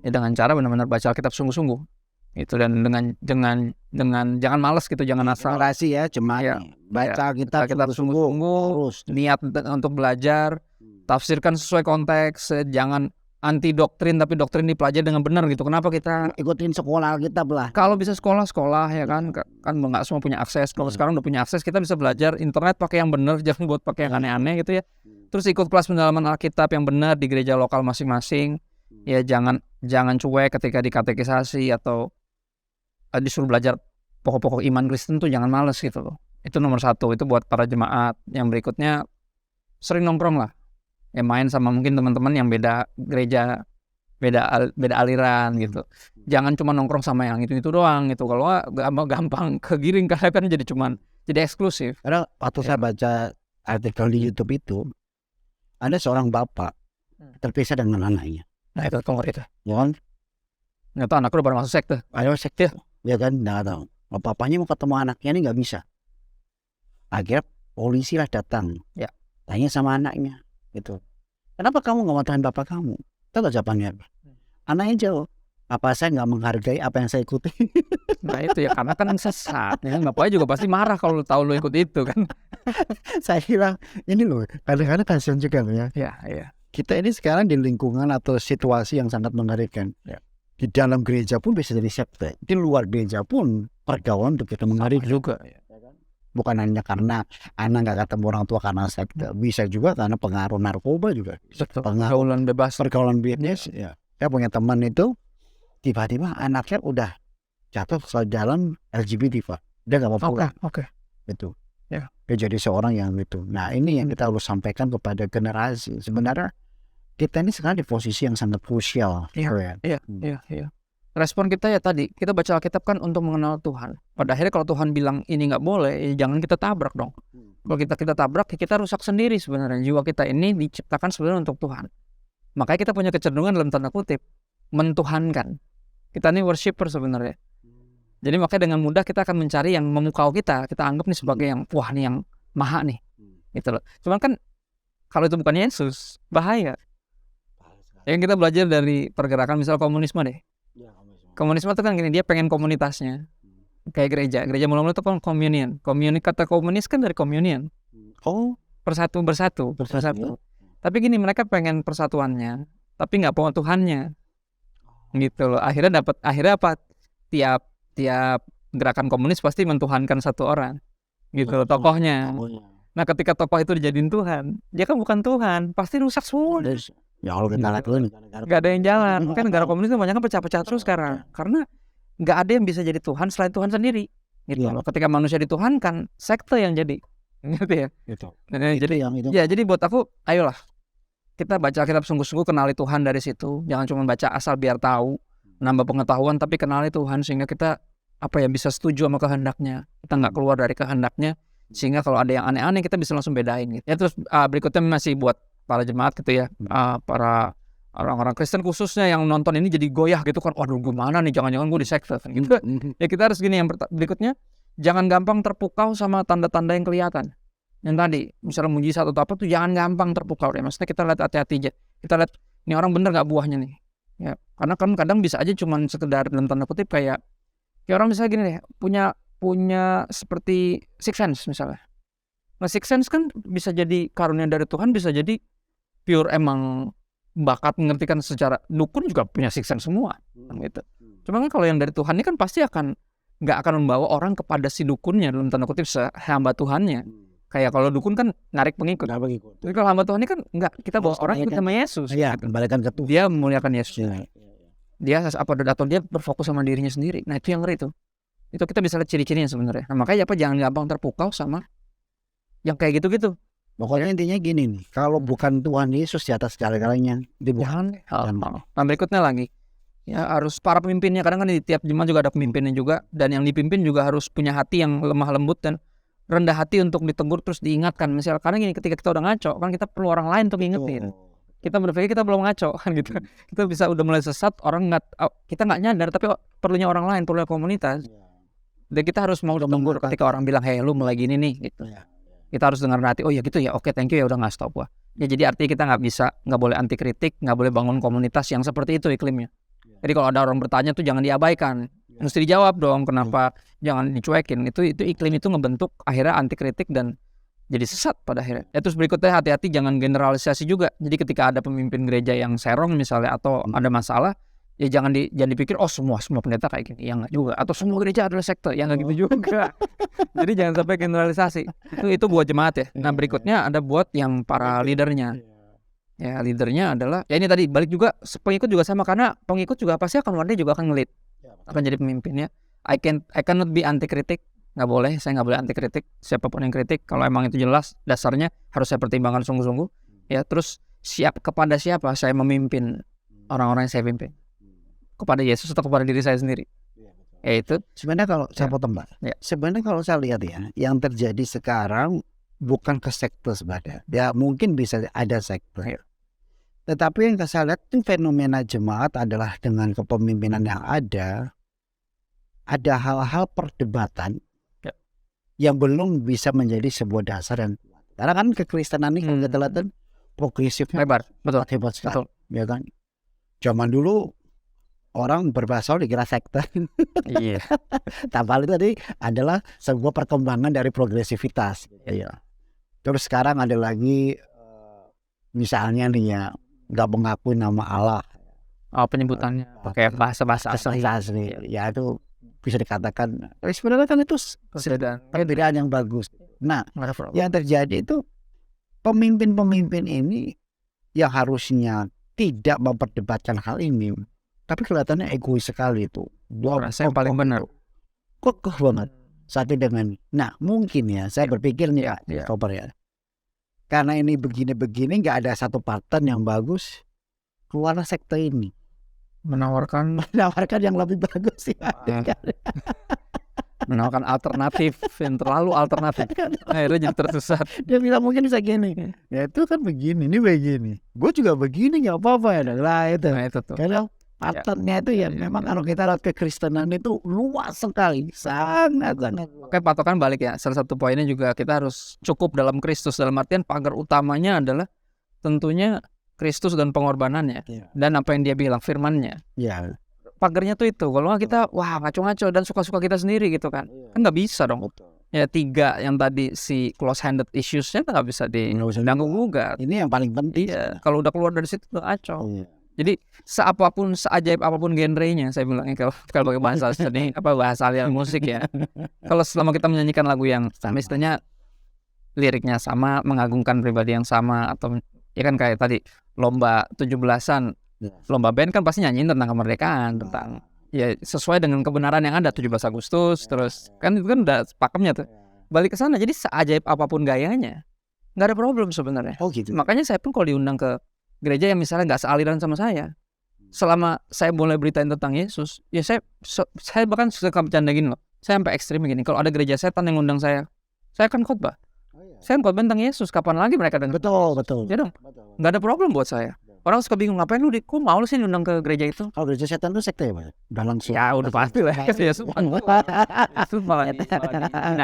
Dengan cara benar-benar baca Alkitab sungguh-sungguh. Itu dan dengan jangan malas gitu, jangan asal ya jemaat baca Alkitab sungguh-sungguh, niat untuk belajar, tafsirkan sesuai konteks, jangan anti doktrin tapi doktrin dipelajari dengan benar gitu. Kenapa kita ikutin sekolah Alkitab lah? Kalau bisa sekolah ya kan nggak semua punya akses. Kalau sekarang udah punya akses, kita bisa belajar internet pakai yang benar, jangan buat pakai yang aneh-aneh gitu ya. Terus ikut kelas pendalaman Alkitab yang benar di gereja lokal masing-masing. Ya jangan cuek ketika dikatekisasi atau disuruh belajar pokok-pokok iman Kristen tuh jangan males gitu loh. Itu nomor 1, itu buat para jemaat. Yang berikutnya sering nongkrong lah. Ya main sama mungkin teman-teman yang beda gereja, beda aliran gitu. Jangan cuma nongkrong sama yang itu doang gitu. Kalau gampang kegiring karena kan jadi eksklusif. Karena waktu saya baca artikel di YouTube itu ada seorang bapak terpisah dengan anaknya. Nah itu keluar itu. Ya kan? Nggak tahu anaknya udah pada masuk sekte. Ayo sekte. Ya kan? Nggak tahu. Bapaknya mau ketemu anaknya ini nggak bisa. Akhirnya polisi lah datang. Tanya sama anaknya. Gitu. Kenapa kamu nggak mau tahan bapak kamu? Tahu jawabannya apa? Anaknya jawab, apa saya nggak menghargai apa yang saya ikuti? Nah itu ya karena kan sesat. Ya, bapaknya juga pasti marah kalau tahu lu ikut itu kan. Saya bilang ini loh, kadang-kadang kasihan juga loh ya. Iya. Kita ini sekarang di lingkungan atau situasi yang sangat mengerikan. Di dalam gereja pun bisa jadi sekte. Di luar gereja pun pergaulan untuk kita mengerikan juga. Bukan hanya karena anak nggak ketemu orang tua karena sekte, bisa juga karena pengaruh narkoba juga. Pergaulan bebas. Ya. Saya punya teman itu tiba-tiba anaknya udah jatuh ke dalam LGBT Pak. Dia nggak mau pulang. Oke. Itu. Ya. Dia jadi seorang yang itu. Nah ini yang kita harus sampaikan kepada generasi. Sebenarnya kita ini sekarang di posisi yang sangat krusial. Iya. respon kita ya tadi, kita baca Alkitab kan untuk mengenal Tuhan. Pada akhirnya kalau Tuhan bilang ini nggak boleh, ya jangan kita tabrak dong. Kalau kita tabrak, ya kita rusak sendiri sebenarnya. Jiwa kita ini diciptakan sebenarnya untuk Tuhan. Makanya kita punya kecenderungan dalam tanda kutip mentuhankan. Kita ini worshipper sebenarnya. Jadi makanya dengan mudah kita akan mencari yang memukau kita anggap nih sebagai yang wah nih yang maha nih. Gitu loh. Cuman kan kalau itu bukan Yesus, bahaya. Yang kita belajar dari pergerakan misal komunisme deh. Komunisme itu kan gini, dia pengen komunitasnya. Kayak gereja mula-mula itu kan communion. Kata komunis kan dari communion. Oh, Bersatu. Tapi gini, mereka pengen persatuannya, tapi nggak mau Tuhannya. Gitu loh. Akhirnya apa? Tiap gerakan komunis pasti mentuhankan satu orang. Gitu loh, tokohnya. Nah, ketika tokoh itu dijadiin Tuhan, dia kan bukan Tuhan, pasti rusak semua. ya kalau kita lihat dulu Gak ada yang jalan. Kan negara komunis itu banyak kan pecah-pecah terus sekarang. Karena gak ada yang bisa jadi Tuhan selain Tuhan sendiri. Gitu. Ketika manusia dituhankan, sekte yang jadi. Gitu ya. Gitu. Jadi buat aku, ayolah kita baca Alkitab sungguh-sungguh, kenali Tuhan dari situ. Jangan cuma baca asal biar tahu, nambah pengetahuan, tapi kenali Tuhan sehingga kita bisa setuju sama kehendaknya. Kita nggak keluar dari kehendaknya, sehingga kalau ada yang aneh-aneh kita bisa langsung bedain. Gitu. Ya terus berikutnya masih buat para jemaat gitu ya, para orang-orang Kristen khususnya yang nonton ini jadi goyah gitu kan, waduh gimana nih, jangan-jangan gue di sekte kan gitu. Ya kita harus gini, yang berikutnya jangan gampang terpukau sama tanda-tanda yang kelihatan. Yang tadi misalnya mujizat atau apa tuh jangan gampang terpukau ya. Maksudnya kita lihat hati-hati aja, kita lihat ini orang bener nggak buahnya nih ya, karena kan kadang bisa aja cuman sekedar dalam tanda kutip kayak orang misalnya gini deh, punya seperti sixth sense misalnya. Nah sixth sense kan bisa jadi karunia dari Tuhan, bisa jadi pure emang bakat mengertikan secara, dukun juga punya sixth sense semua gitu. Cuma kan kalau yang dari Tuhan ini kan pasti nggak akan membawa orang kepada si dukunnya dalam tanda kutip hamba Tuhannya. Kayak kalau dukun kan narik pengikut. Tapi kalau hamba Tuhan ini kan enggak, kita bawa orang ikut sama Yesus. Iya, kembalikan ke Tuhan. Dia memuliakan Yesus. Dia atau dia berfokus sama dirinya sendiri. Nah itu yang ngeri itu. Itu kita bisa lihat ciri-cirinya sebenarnya. Nah makanya jangan gampang terpukau sama yang kayak gitu-gitu. Pokoknya intinya gini nih, kalau bukan Tuhan Yesus di atas segala-galanya, jangan. Nah berikutnya lagi, ya harus para pemimpinnya. Kadang kan di tiap jemaat juga ada pemimpinnya juga, dan yang dipimpin juga harus punya hati yang lemah lembut dan rendah hati untuk ditegur terus diingatkan. Misalnya karena gini, ketika kita udah ngaco kan kita perlu orang lain untuk ngingetin. Kita berpikir kita belum ngaco kan gitu. Kita bisa udah mulai sesat, kita nggak nyadar, tapi perlunya orang lain, perlunya komunitas. Dan kita harus mau ditegur ketika orang bilang, hey lu mulai gini nih gitu. Kita harus dengar hati, oh ya gitu ya, oke thank you ya udah nggak stop gua. Ya jadi artinya kita nggak boleh anti kritik, nggak boleh bangun komunitas yang seperti itu iklimnya. Jadi kalau ada orang bertanya tuh jangan diabaikan, mesti dijawab dong, kenapa jangan dicuekin. Itu iklim itu ngebentuk akhirnya anti kritik dan jadi sesat pada akhirnya. Ya terus berikutnya hati-hati jangan generalisasi juga. Jadi ketika ada pemimpin gereja yang serong misalnya atau ada masalah, ya jangan dipikir oh semua pendeta kayak gini, ya enggak juga, atau semua gereja adalah sekte, ya enggak gitu juga. Jadi jangan sampai generalisasi. Itu buat jemaat ya. Nah berikutnya ada buat yang para leadernya. Ya leadernya adalah ya ini tadi balik juga, pengikut juga sama, karena pengikut juga pasti akan one day juga akan nge-lead, akan jadi pemimpinnya. I cannot be anti kritik, nggak boleh, saya nggak boleh anti kritik siapapun yang kritik kalau emang itu jelas dasarnya harus saya pertimbangkan sungguh-sungguh. Ya terus kepada siapa saya memimpin orang-orang yang saya pimpin, kepada Yesus atau kepada diri saya sendiri. Ya itu sebenarnya kalau saya potong Mbak. Sebenarnya kalau saya lihat ya, yang terjadi sekarang bukan ke sekte sebenarnya. Ya mungkin bisa ada sekte. Tetapi yang saya lihat itu fenomena jemaat adalah dengan kepemimpinan yang ada hal-hal perdebatan yang belum bisa menjadi sebuah dasar. Dan karena kan kekristenan ini kalau kita lihat kan progresifnya hebat sekali. Ya kan. Zaman dulu orang berbahasa dikira sekte. Iya. Tapi itu tadi adalah sebuah perkembangan dari progresivitas. Iya. Terus sekarang ada lagi misalnya nih ya, nggak mengakui nama Allah. Oh penyebutannya pakai bahasa asli. Ya itu bisa dikatakan. Tapi sebenarnya kan itu perbedaan yang bagus. Nah, yang terjadi itu pemimpin-pemimpin ini yang harusnya tidak memperdebatkan hal ini, tapi kelihatannya egois sekali itu. Saya yang paling benar. Kokoh banget. Satu dengan. Nah mungkin ya saya berpikir nih Koper ya. Karena ini begini-begini nggak ada satu pattern yang bagus, keluarlah sekte ini. Menawarkan menawarkan yang lebih bagus sih. menawarkan alternatif yang terlalu alternatif. Akhirnya jadi tersesat. Dia bilang mungkin bisa gini, ya itu kan begini, ini begini, gue juga begini nggak apa-apa ya, lah itu. Nah itu tuh. Karena patentnya itu ya memang kalau kita lihat kekristenan itu luas sekali, sangat. Oke, patokan balik ya. Salah satu poinnya juga kita harus cukup dalam Kristus, dalam artian pagar utamanya adalah tentunya Kristus dan pengorbanannya dan apa yang dia bilang firman-Nya. Ya. Pagarnya tuh itu. Kalau nggak kita wah ngaco-ngaco dan suka-suka kita sendiri gitu kan nggak bisa dong. Ya 3 yang tadi si close-handed issues-nya nggak bisa diganggu gugat. Ini yang paling penting. Iya. Kalau udah keluar dari situ udah ngaco. Jadi seajaib apapun genrenya, saya bilangnya kalau pakai bahasa seni bahasa aliran musik ya. Kalau selama kita menyanyikan lagu yang istilahnya liriknya sama, mengagungkan pribadi yang sama, atau ya kan kayak tadi lomba 17-an, lomba band kan pasti nyanyiin tentang kemerdekaan, tentang ya sesuai dengan kebenaran yang ada 17 Agustus, terus kan itu kan udah pakemnya tuh. Balik ke sana, jadi seajaib apapun gayanya, nggak ada problem sebenarnya. Oh gitu. Makanya saya pun kalau diundang ke gereja yang misalnya nggak sealiran sama saya, selama saya boleh beritain tentang Yesus, ya saya bahkan suka bercanda gini loh. Saya sampai ekstrim begini. Kalau ada gereja setan yang undang saya akan khotbah. Saya khotbah tentang Yesus. Kapan lagi mereka dengar? Betul. Ya dong. Nggak ada problem buat saya. Orang suka bingung, ngapain lu kok mau lu sih diundang ke gereja itu? Kalau gereja setan itu sekte ya, Pak? Udah langsung. Ya udah pasti lah. Yesus malah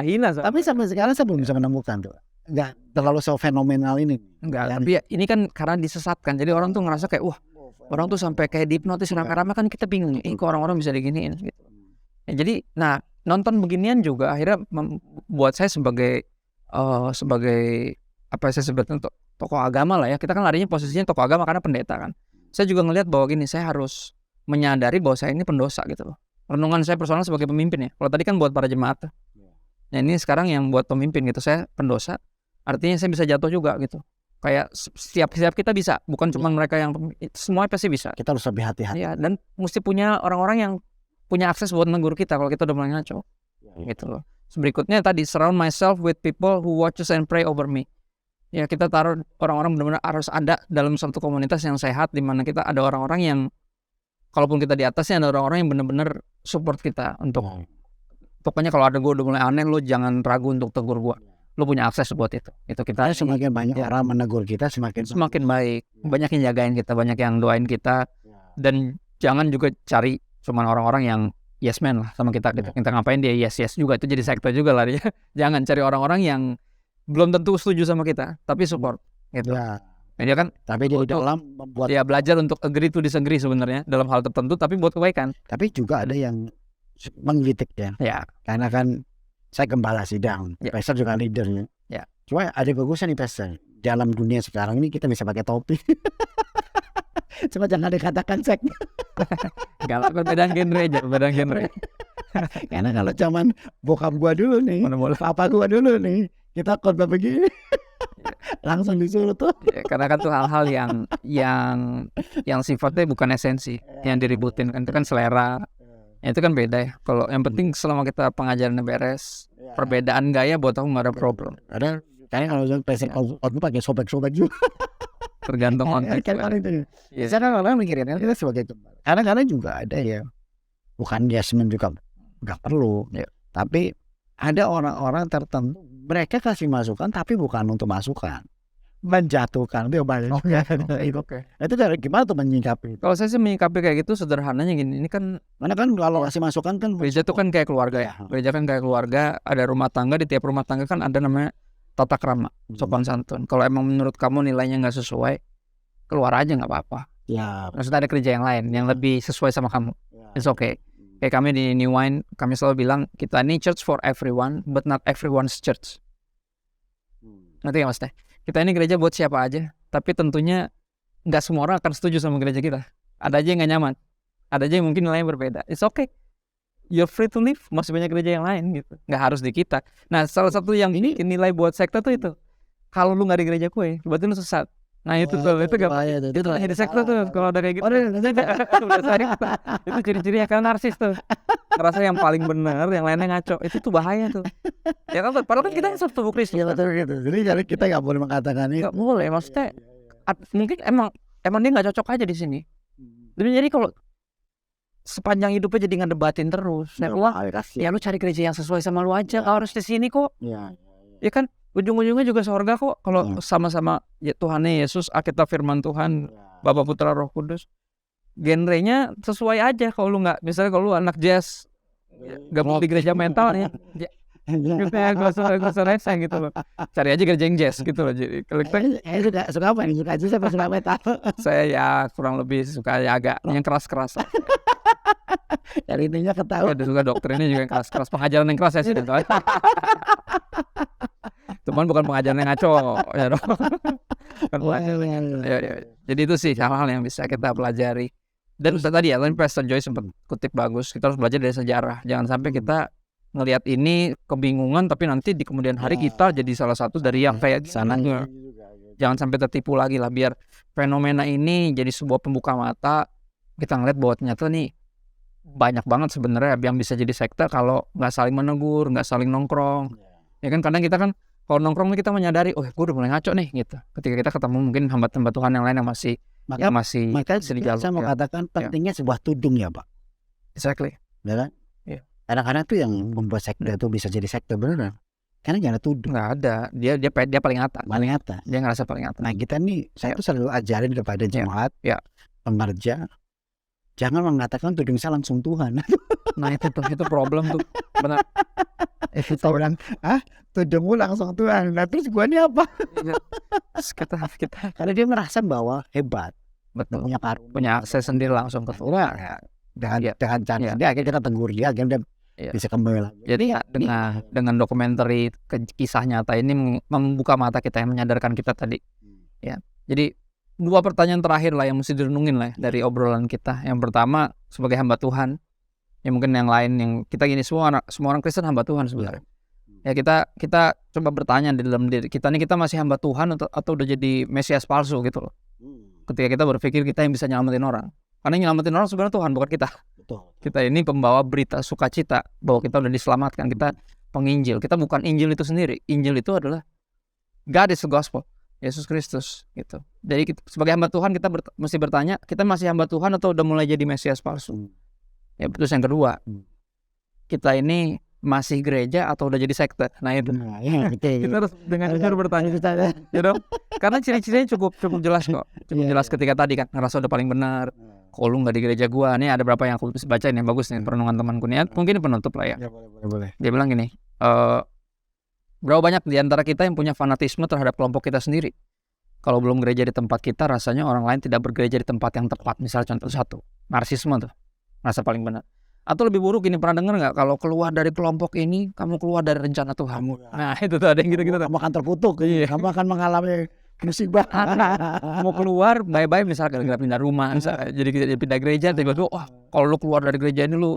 hina. Tapi sampai sekarang saya belum bisa menemukan tuh. Nggak terlalu fenomenal ini. Enggak, tapi ya, ini kan karena disesatkan. Jadi orang tuh ngerasa kayak wah, orang tuh sampai kayak dihipnotis rame-rame, kan kita bingung nih, kok orang-orang bisa diginiin gitu. Ya, jadi nonton beginian juga akhirnya membuat saya sebagai apa saya sebutnya untuk tokoh agama lah ya. Kita kan larinya posisinya tokoh agama karena pendeta kan. Saya juga ngelihat bahwa gini, saya harus menyadari bahwa saya ini pendosa gitu loh. Renungan saya personal sebagai pemimpin ya. Kalau tadi kan buat para jemaat. Nah ini sekarang yang buat pemimpin gitu, saya pendosa. Artinya saya bisa jatuh juga gitu. Kayak setiap kita bisa, bukan cuma mereka yang semua pasti bisa. Kita harus lebih hati-hati. Ya, dan mesti punya orang-orang yang punya akses buat menegur kita kalau kita udah mulai ngaco. Gitu loh. Berikutnya tadi, surround myself with people who watches and pray over me. Ya kita taruh orang-orang benar-benar harus ada dalam suatu komunitas yang sehat, di mana kita ada orang-orang yang kalaupun kita di atasnya ada orang-orang yang benar-benar support kita untuk pokoknya kalau ada gue udah mulai aneh, lo jangan ragu untuk tegur gue. Lo punya akses buat itu. Itu kita semakin banyak orang menegur kita semakin baik. Banyak yang jagain kita, banyak yang doain kita, dan jangan juga cari cuman orang-orang yang yes man lah sama kita. Kita ngapain dia yes juga, itu jadi sekte juga lah dia. Jangan cari orang-orang yang belum tentu setuju sama kita, tapi support gitu. Ya. Dia kan tapi dia dalam membuat ya belajar untuk agree to disagree sebenarnya dalam hal tertentu, tapi buat kebaikan. Tapi juga ada yang menggelitik ya. Karena kan saya gembala sidang, pastor juga leadernya. Cuma ada bagusnya nih pastor. Dalam dunia sekarang ini kita bisa pakai topi. Cuma jangan dikatakan sek. Kalau perbedaan genre. Karena kalau zaman bokap gua dulu nih, papa gua dulu nih, kita khotbah begini. Langsung disuruh tuh. Karena kan tuh hal-hal yang sifatnya bukan esensi, yang diributin kan, itu kan selera. Ya, itu kan beda ya. Kalau yang penting selama kita pengajarannya beres, perbedaan gaya buat aku nggak ada problem. Ada kayaknya kalau present khotbah pakai sobek-sobek juga. Tergantung konteks. Saya kan orang mikirin kita sebagai gembala. Kadang-kadang juga ada ya, bukan yasmin juga nggak perlu. Tapi ada orang-orang tertentu mereka kasih masukan tapi bukan untuk masukan, menjatuhkan itu banyak. Itu dari gimana tuh menyikapi? Kalau saya sih menyikapi kayak gitu sederhananya gini, ini kan mana kan kalau kasih masukan kan gereja itu kan kayak keluarga ya. Gereja kan kayak keluarga, ada rumah tangga, di tiap rumah tangga kan ada namanya tata krama, sopan santun. Kalau emang menurut kamu nilainya nggak sesuai, keluar aja nggak apa-apa. Ya. Maksudnya ada gereja yang lain yang lebih sesuai sama kamu. It's okay. Kayak kami di New Wine, kami selalu bilang kita ini church for everyone, but not everyone's church. Nanti ya mas teh. Kita ini gereja buat siapa aja, tapi tentunya nggak semua orang akan setuju sama gereja kita. Ada aja yang nggak nyaman, ada aja yang mungkin nilainya berbeda. It's okay. You're free to live. Masih banyak gereja yang lain gitu. Nggak harus di kita. Nah, salah satu yang ini nilai buat sekte tuh itu. Kalau lu nggak di gereja gue, berarti lu sesat. Nah itu tuh, itu gak itu di sekte tuh kalau ada kayak gitu. Udah saya itu ciri-ciri akan narsis tuh. Ngerasa yang paling benar, yang lainnya ngaco. Itu tuh bahaya tuh. Ya kan, padahal kan kita satu tubuh Kristus. Jadi kita nggak boleh mengatakan itu. Nggak boleh, maksudnya mungkin emang dia nggak cocok aja di sini. Jadi kalau sepanjang hidupnya jadi ngedebatin terus. Saya bilang, ya lu cari gereja yang sesuai sama lu aja, kau harus di sini kok. Ya kan, ujung-ujungnya juga surga kok kalau sama-sama ya, Tuhannya Yesus, Alkitab firman Tuhan, Bapa Putra Roh Kudus. Genrenya sesuai aja. Kalau lu nggak, misalnya kalau lu anak jazz, gabung di gereja metal ya, gak usah resah gitu loh. Cari aja gereja yang jazz gitu loh. Jadi kalau kita suka apa nih? Suka jazz apa suka metal? saya ya kurang lebih suka ya agak yang keras-keras. Dari ininya ketahuan. Ada juga doktrinnya juga yang keras-keras, pengajaran yang keras ya sih. Cuman bukan pengajaran yang ngaco ya dong. Jadi itu sih hal-hal yang bisa kita pelajari. Dan tadi ya, Preston Joyce sempat kutip bagus. Kita harus belajar dari sejarah. Jangan sampai kita ngelihat ini kebingungan, tapi nanti di kemudian hari kita jadi salah satu dari yang kayak sana. Jangan sampai tertipu lagi lah. Biar fenomena ini jadi sebuah pembuka mata. Kita ngeliat bahwa ternyata nih banyak banget sebenarnya yang bisa jadi sekte kalau nggak saling menegur, nggak saling nongkrong. Ya kan kadang kita kan kalau nongkrong kita menyadari, oh gue udah mulai ngaco nih gitu. Ketika kita ketemu mungkin hamba-hamba Tuhan yang lain yang masih Maka saya mau katakan pentingnya sebuah tudung ya Pak. Exactly. Ya kan? Kadang-kadang tuh yang membuat sekte itu bisa jadi sekte beneran. Karena jangan ada tudung. Nggak ada. Dia paling atas. Paling atas. Dia ngerasa paling atas. Nah kita nih, saya tuh selalu ajarin kepada jemaat, pengerja, jangan mengatakan tudung saya langsung Tuhan. Nah itu problem tuh. Benar. Itu orang, tudungmu langsung Tuhan. Nah terus gua ini apa? kita Karena dia merasa bahwa hebat. Betul. Punya akses sendiri langsung ke Tuhan. Dengan cara dia akhirnya kita tegur dia, akhirnya dia bisa kembali lagi. Jadi ya dengan dokumenter kisah nyata ini membuka mata kita, yang menyadarkan kita tadi. Ya. Jadi 2 pertanyaan terakhir lah yang mesti direnungin lah ya, dari obrolan kita. Yang pertama, sebagai hamba Tuhan, ya mungkin yang lain yang kita gini, semua orang Kristen hamba Tuhan sebenarnya. Ya kita coba bertanya di dalam diri kita nih, kita masih hamba Tuhan atau udah jadi Mesias palsu gitu loh. Ketika kita berpikir kita yang bisa nyelamatin orang. Karena yang nyelamatin orang sebenarnya Tuhan, bukan kita. Betul. Kita ini pembawa berita sukacita bahwa kita udah diselamatkan. Kita penginjil. Kita bukan Injil itu sendiri. Injil itu adalah God is the gospel, Yesus Kristus gitu. Jadi sebagai hamba Tuhan kita mesti bertanya, kita masih hamba Tuhan atau udah mulai jadi Mesias palsu? Ya, terus yang kedua, kita ini masih gereja atau udah jadi sekte? Nah itu. Kita harus dengan jujur bertanya. Ya dong? Karena ciri-cirinya cukup jelas kok. Cukup jelas ketika tadi kan ngerasa udah paling benar. Kalau lu nggak di gereja gua, nih ada berapa yang aku bisa baca ini, bagus nih perenungan temanku nih. Mungkin penutup lah ya. Boleh. Dia bilang gini, berapa banyak di antara kita yang punya fanatisme terhadap kelompok kita sendiri? Kalau belum gereja di tempat kita, rasanya orang lain tidak bergereja di tempat yang tepat. Misalnya contoh satu, narsisme tuh, merasa paling benar. Atau lebih buruk ini, pernah dengar nggak? Kalau keluar dari kelompok ini, kamu keluar dari rencana Tuhan. Nah itu tuh ada yang gitu-gitu. Kamu akan terkutuk. Kamu akan mengalami musibah. Mau keluar, bye-bye misalnya gara-gara pindah rumah, misalnya, jadi pindah gereja, tiba-tiba, kalau lu keluar dari gereja ini lu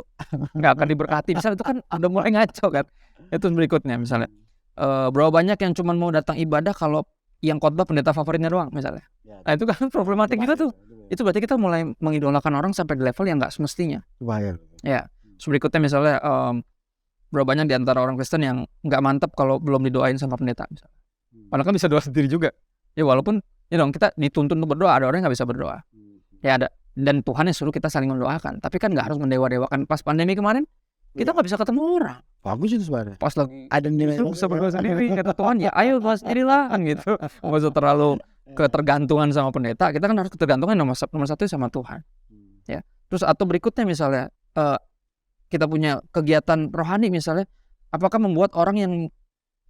nggak akan diberkati. Misalnya itu kan udah mulai ngaco kan. Itu berikutnya misalnya, berapa banyak yang cuma mau datang ibadah kalau yang khotbah pendeta favoritnya doang misalnya. Nah itu kan problematik juga tuh. Itu berarti kita mulai mengidolakan orang sampai di level yang nggak semestinya. Ya. Berikutnya misalnya, berapa banyak di antara orang Kristen yang nggak mantap kalau belum didoain sama pendeta misalnya. Padahal kan bisa doa sendiri juga. Ya walaupun kita dituntun untuk berdoa, ada orang yang nggak bisa berdoa. Ya ada. Dan Tuhan yang suruh kita saling mendoakan. Tapi kan nggak harus mendewa-dewakan. Pas pandemi kemarin kita nggak bisa ketemu orang. Bagus itu sebenarnya. Pas lagi ada nilai bisa berdoa sendiri, kata Tuhan ya ayo doa sendirilah kan gitu. Nggak usah terlalu ketergantungan sama pendeta. Kita kan harus ketergantungan nomor satu sama Tuhan. Ya. Terus atau berikutnya misalnya, kita punya kegiatan rohani misalnya, apakah membuat orang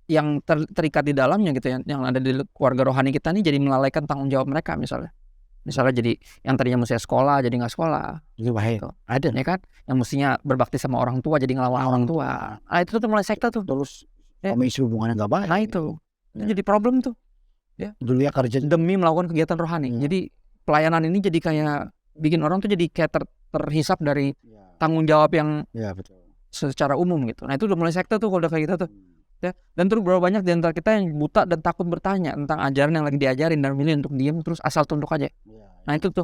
yang terikat di dalamnya gitu ya, yang ada di keluarga rohani kita nih jadi melalaikan tanggung jawab mereka misalnya jadi yang tadinya mestinya sekolah jadi nggak sekolah. Itu bahaya. Ada ya kan, yang mestinya berbakti sama orang tua jadi ngelawan orang tua. Nah itu tuh mulai sekte tuh. Terus komisi hubungannya nggak baik. Nah itu jadi problem tuh. Ya. Dulu ya kerja demi melakukan kegiatan rohani. Jadi pelayanan ini jadi kayak bikin orang tuh jadi kayak terhisap dari tanggung jawab yang secara umum gitu. Nah itu udah mulai sekte tuh kalau udah kayak gitu tuh. Ya. Dan terus berapa banyak di antara kita yang buta dan takut bertanya tentang ajaran yang lagi diajarin dan milih untuk diam terus asal tunduk aja. Nah itu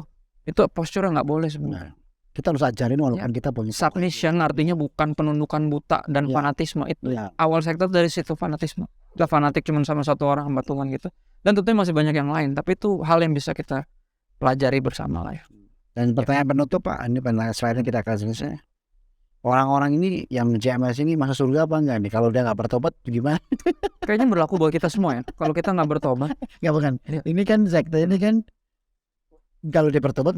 posture nggak boleh sebenarnya. Kita harus ajarin walaupun kita punya submission, artinya bukan penundukan buta dan fanatisme itu. Awal sekte dari situ fanatisme. Kita fanatik cuma sama satu orang hamba Tuhan gitu. Dan tentunya masih banyak yang lain, tapi itu hal yang bisa kita pelajari bersama lah ya. Dan pertanyaan penutup Pak, ini pertanyaan selanjutnya kita akan selesai. Orang-orang ini yang CMS ini masuk surga apa enggak nih? Kalau dia nggak bertobat gimana? Kayaknya berlaku buat kita semua ya. Kalau kita nggak bertobat, Nggak bukan. Iya. Ini kan sekte ini kan kalau dia bertobat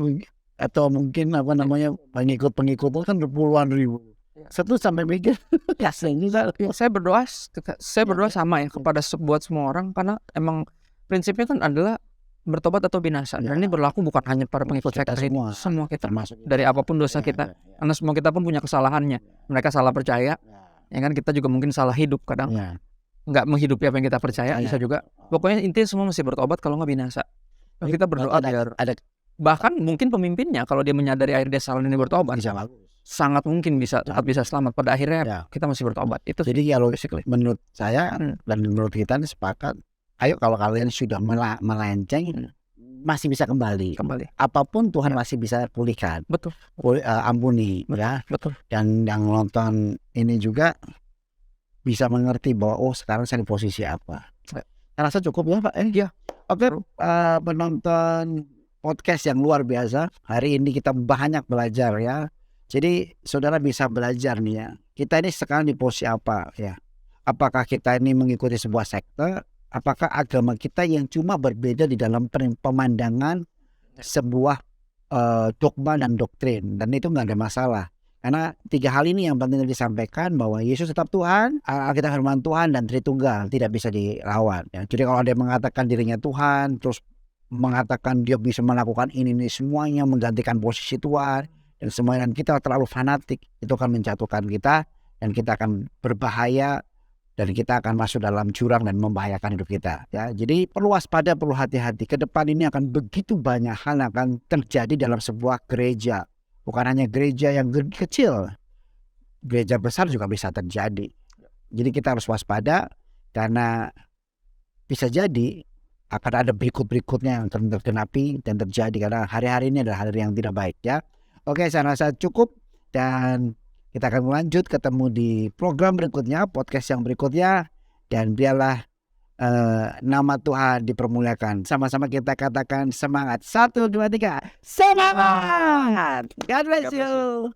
atau mungkin apa namanya pengikut-pengikutnya kan puluhan ribu. Iya. Satu sampai mikir ya saya berdoa sama ya kepada buat semua orang, karena emang prinsipnya kan adalah bertobat atau binasa. Dan ini berlaku bukan hanya para pengikut Kita sekte ini, semua. semua kita, termasuk dari apapun dosa Ya, kita. ya, ya. Karena semua kita pun punya kesalahannya. Mereka salah percaya, ya kan, kita juga mungkin salah hidup kadang, Ya. nggak menghidupi apa yang kita percaya, Ya. bisa juga. Pokoknya intinya semua mesti bertobat kalau nggak binasa. Dan kita berdoa biar, ada bahkan mungkin pemimpinnya kalau dia menyadari akhirnya dia salah ini bertobat, bisa bagus. sangat mungkin bisa selamat. Pada akhirnya Ya. kita mesti bertobat. Itu Jadi kalau menurut saya Hmm. dan menurut kita ini sepakat, ayo kalau kalian sudah melenceng masih bisa kembali. Apapun Tuhan masih bisa pulihkan. Betul. Ampuni ya. Betul. Dan yang nonton ini juga bisa mengerti bahwa oh sekarang saya di posisi apa. Ya. Saya rasa cukup ya Pak. Iya. Oke, penonton podcast yang luar biasa. Hari ini kita banyak belajar ya. Jadi saudara bisa belajar nih ya. Kita ini sekarang di posisi apa ya? Apakah kita ini mengikuti sebuah sekte? Apakah agama kita yang cuma berbeda di dalam pemandangan sebuah dogma dan doktrin, dan itu nggak ada masalah. Karena 3 hal ini yang penting disampaikan, bahwa Yesus tetap Tuhan, kita firman Tuhan dan Tritunggal, tidak bisa dilawan. Ya. Jadi kalau ada yang mengatakan dirinya Tuhan, terus mengatakan dia bisa melakukan ini semuanya, menggantikan posisi Tuhan dan semuanya, dan kita terlalu fanatik, itu akan menjatuhkan kita dan kita akan berbahaya. Dan kita akan masuk dalam jurang dan membahayakan hidup kita. Ya, jadi perlu waspada, perlu hati-hati. Ke depan ini akan begitu banyak hal akan terjadi dalam sebuah gereja. Bukan hanya gereja yang kecil, gereja besar juga bisa terjadi. Jadi kita harus waspada, karena bisa jadi akan ada berikut-berikutnya yang tergenapi dan terjadi, karena hari-hari ini adalah hari yang tidak baik ya. Oke, saya rasa cukup, dan kita akan lanjut ketemu di program berikutnya, podcast yang berikutnya, dan biarlah nama Tuhan dipermuliakan. Sama-sama kita katakan semangat. 1, 2, 3, semangat. God bless you.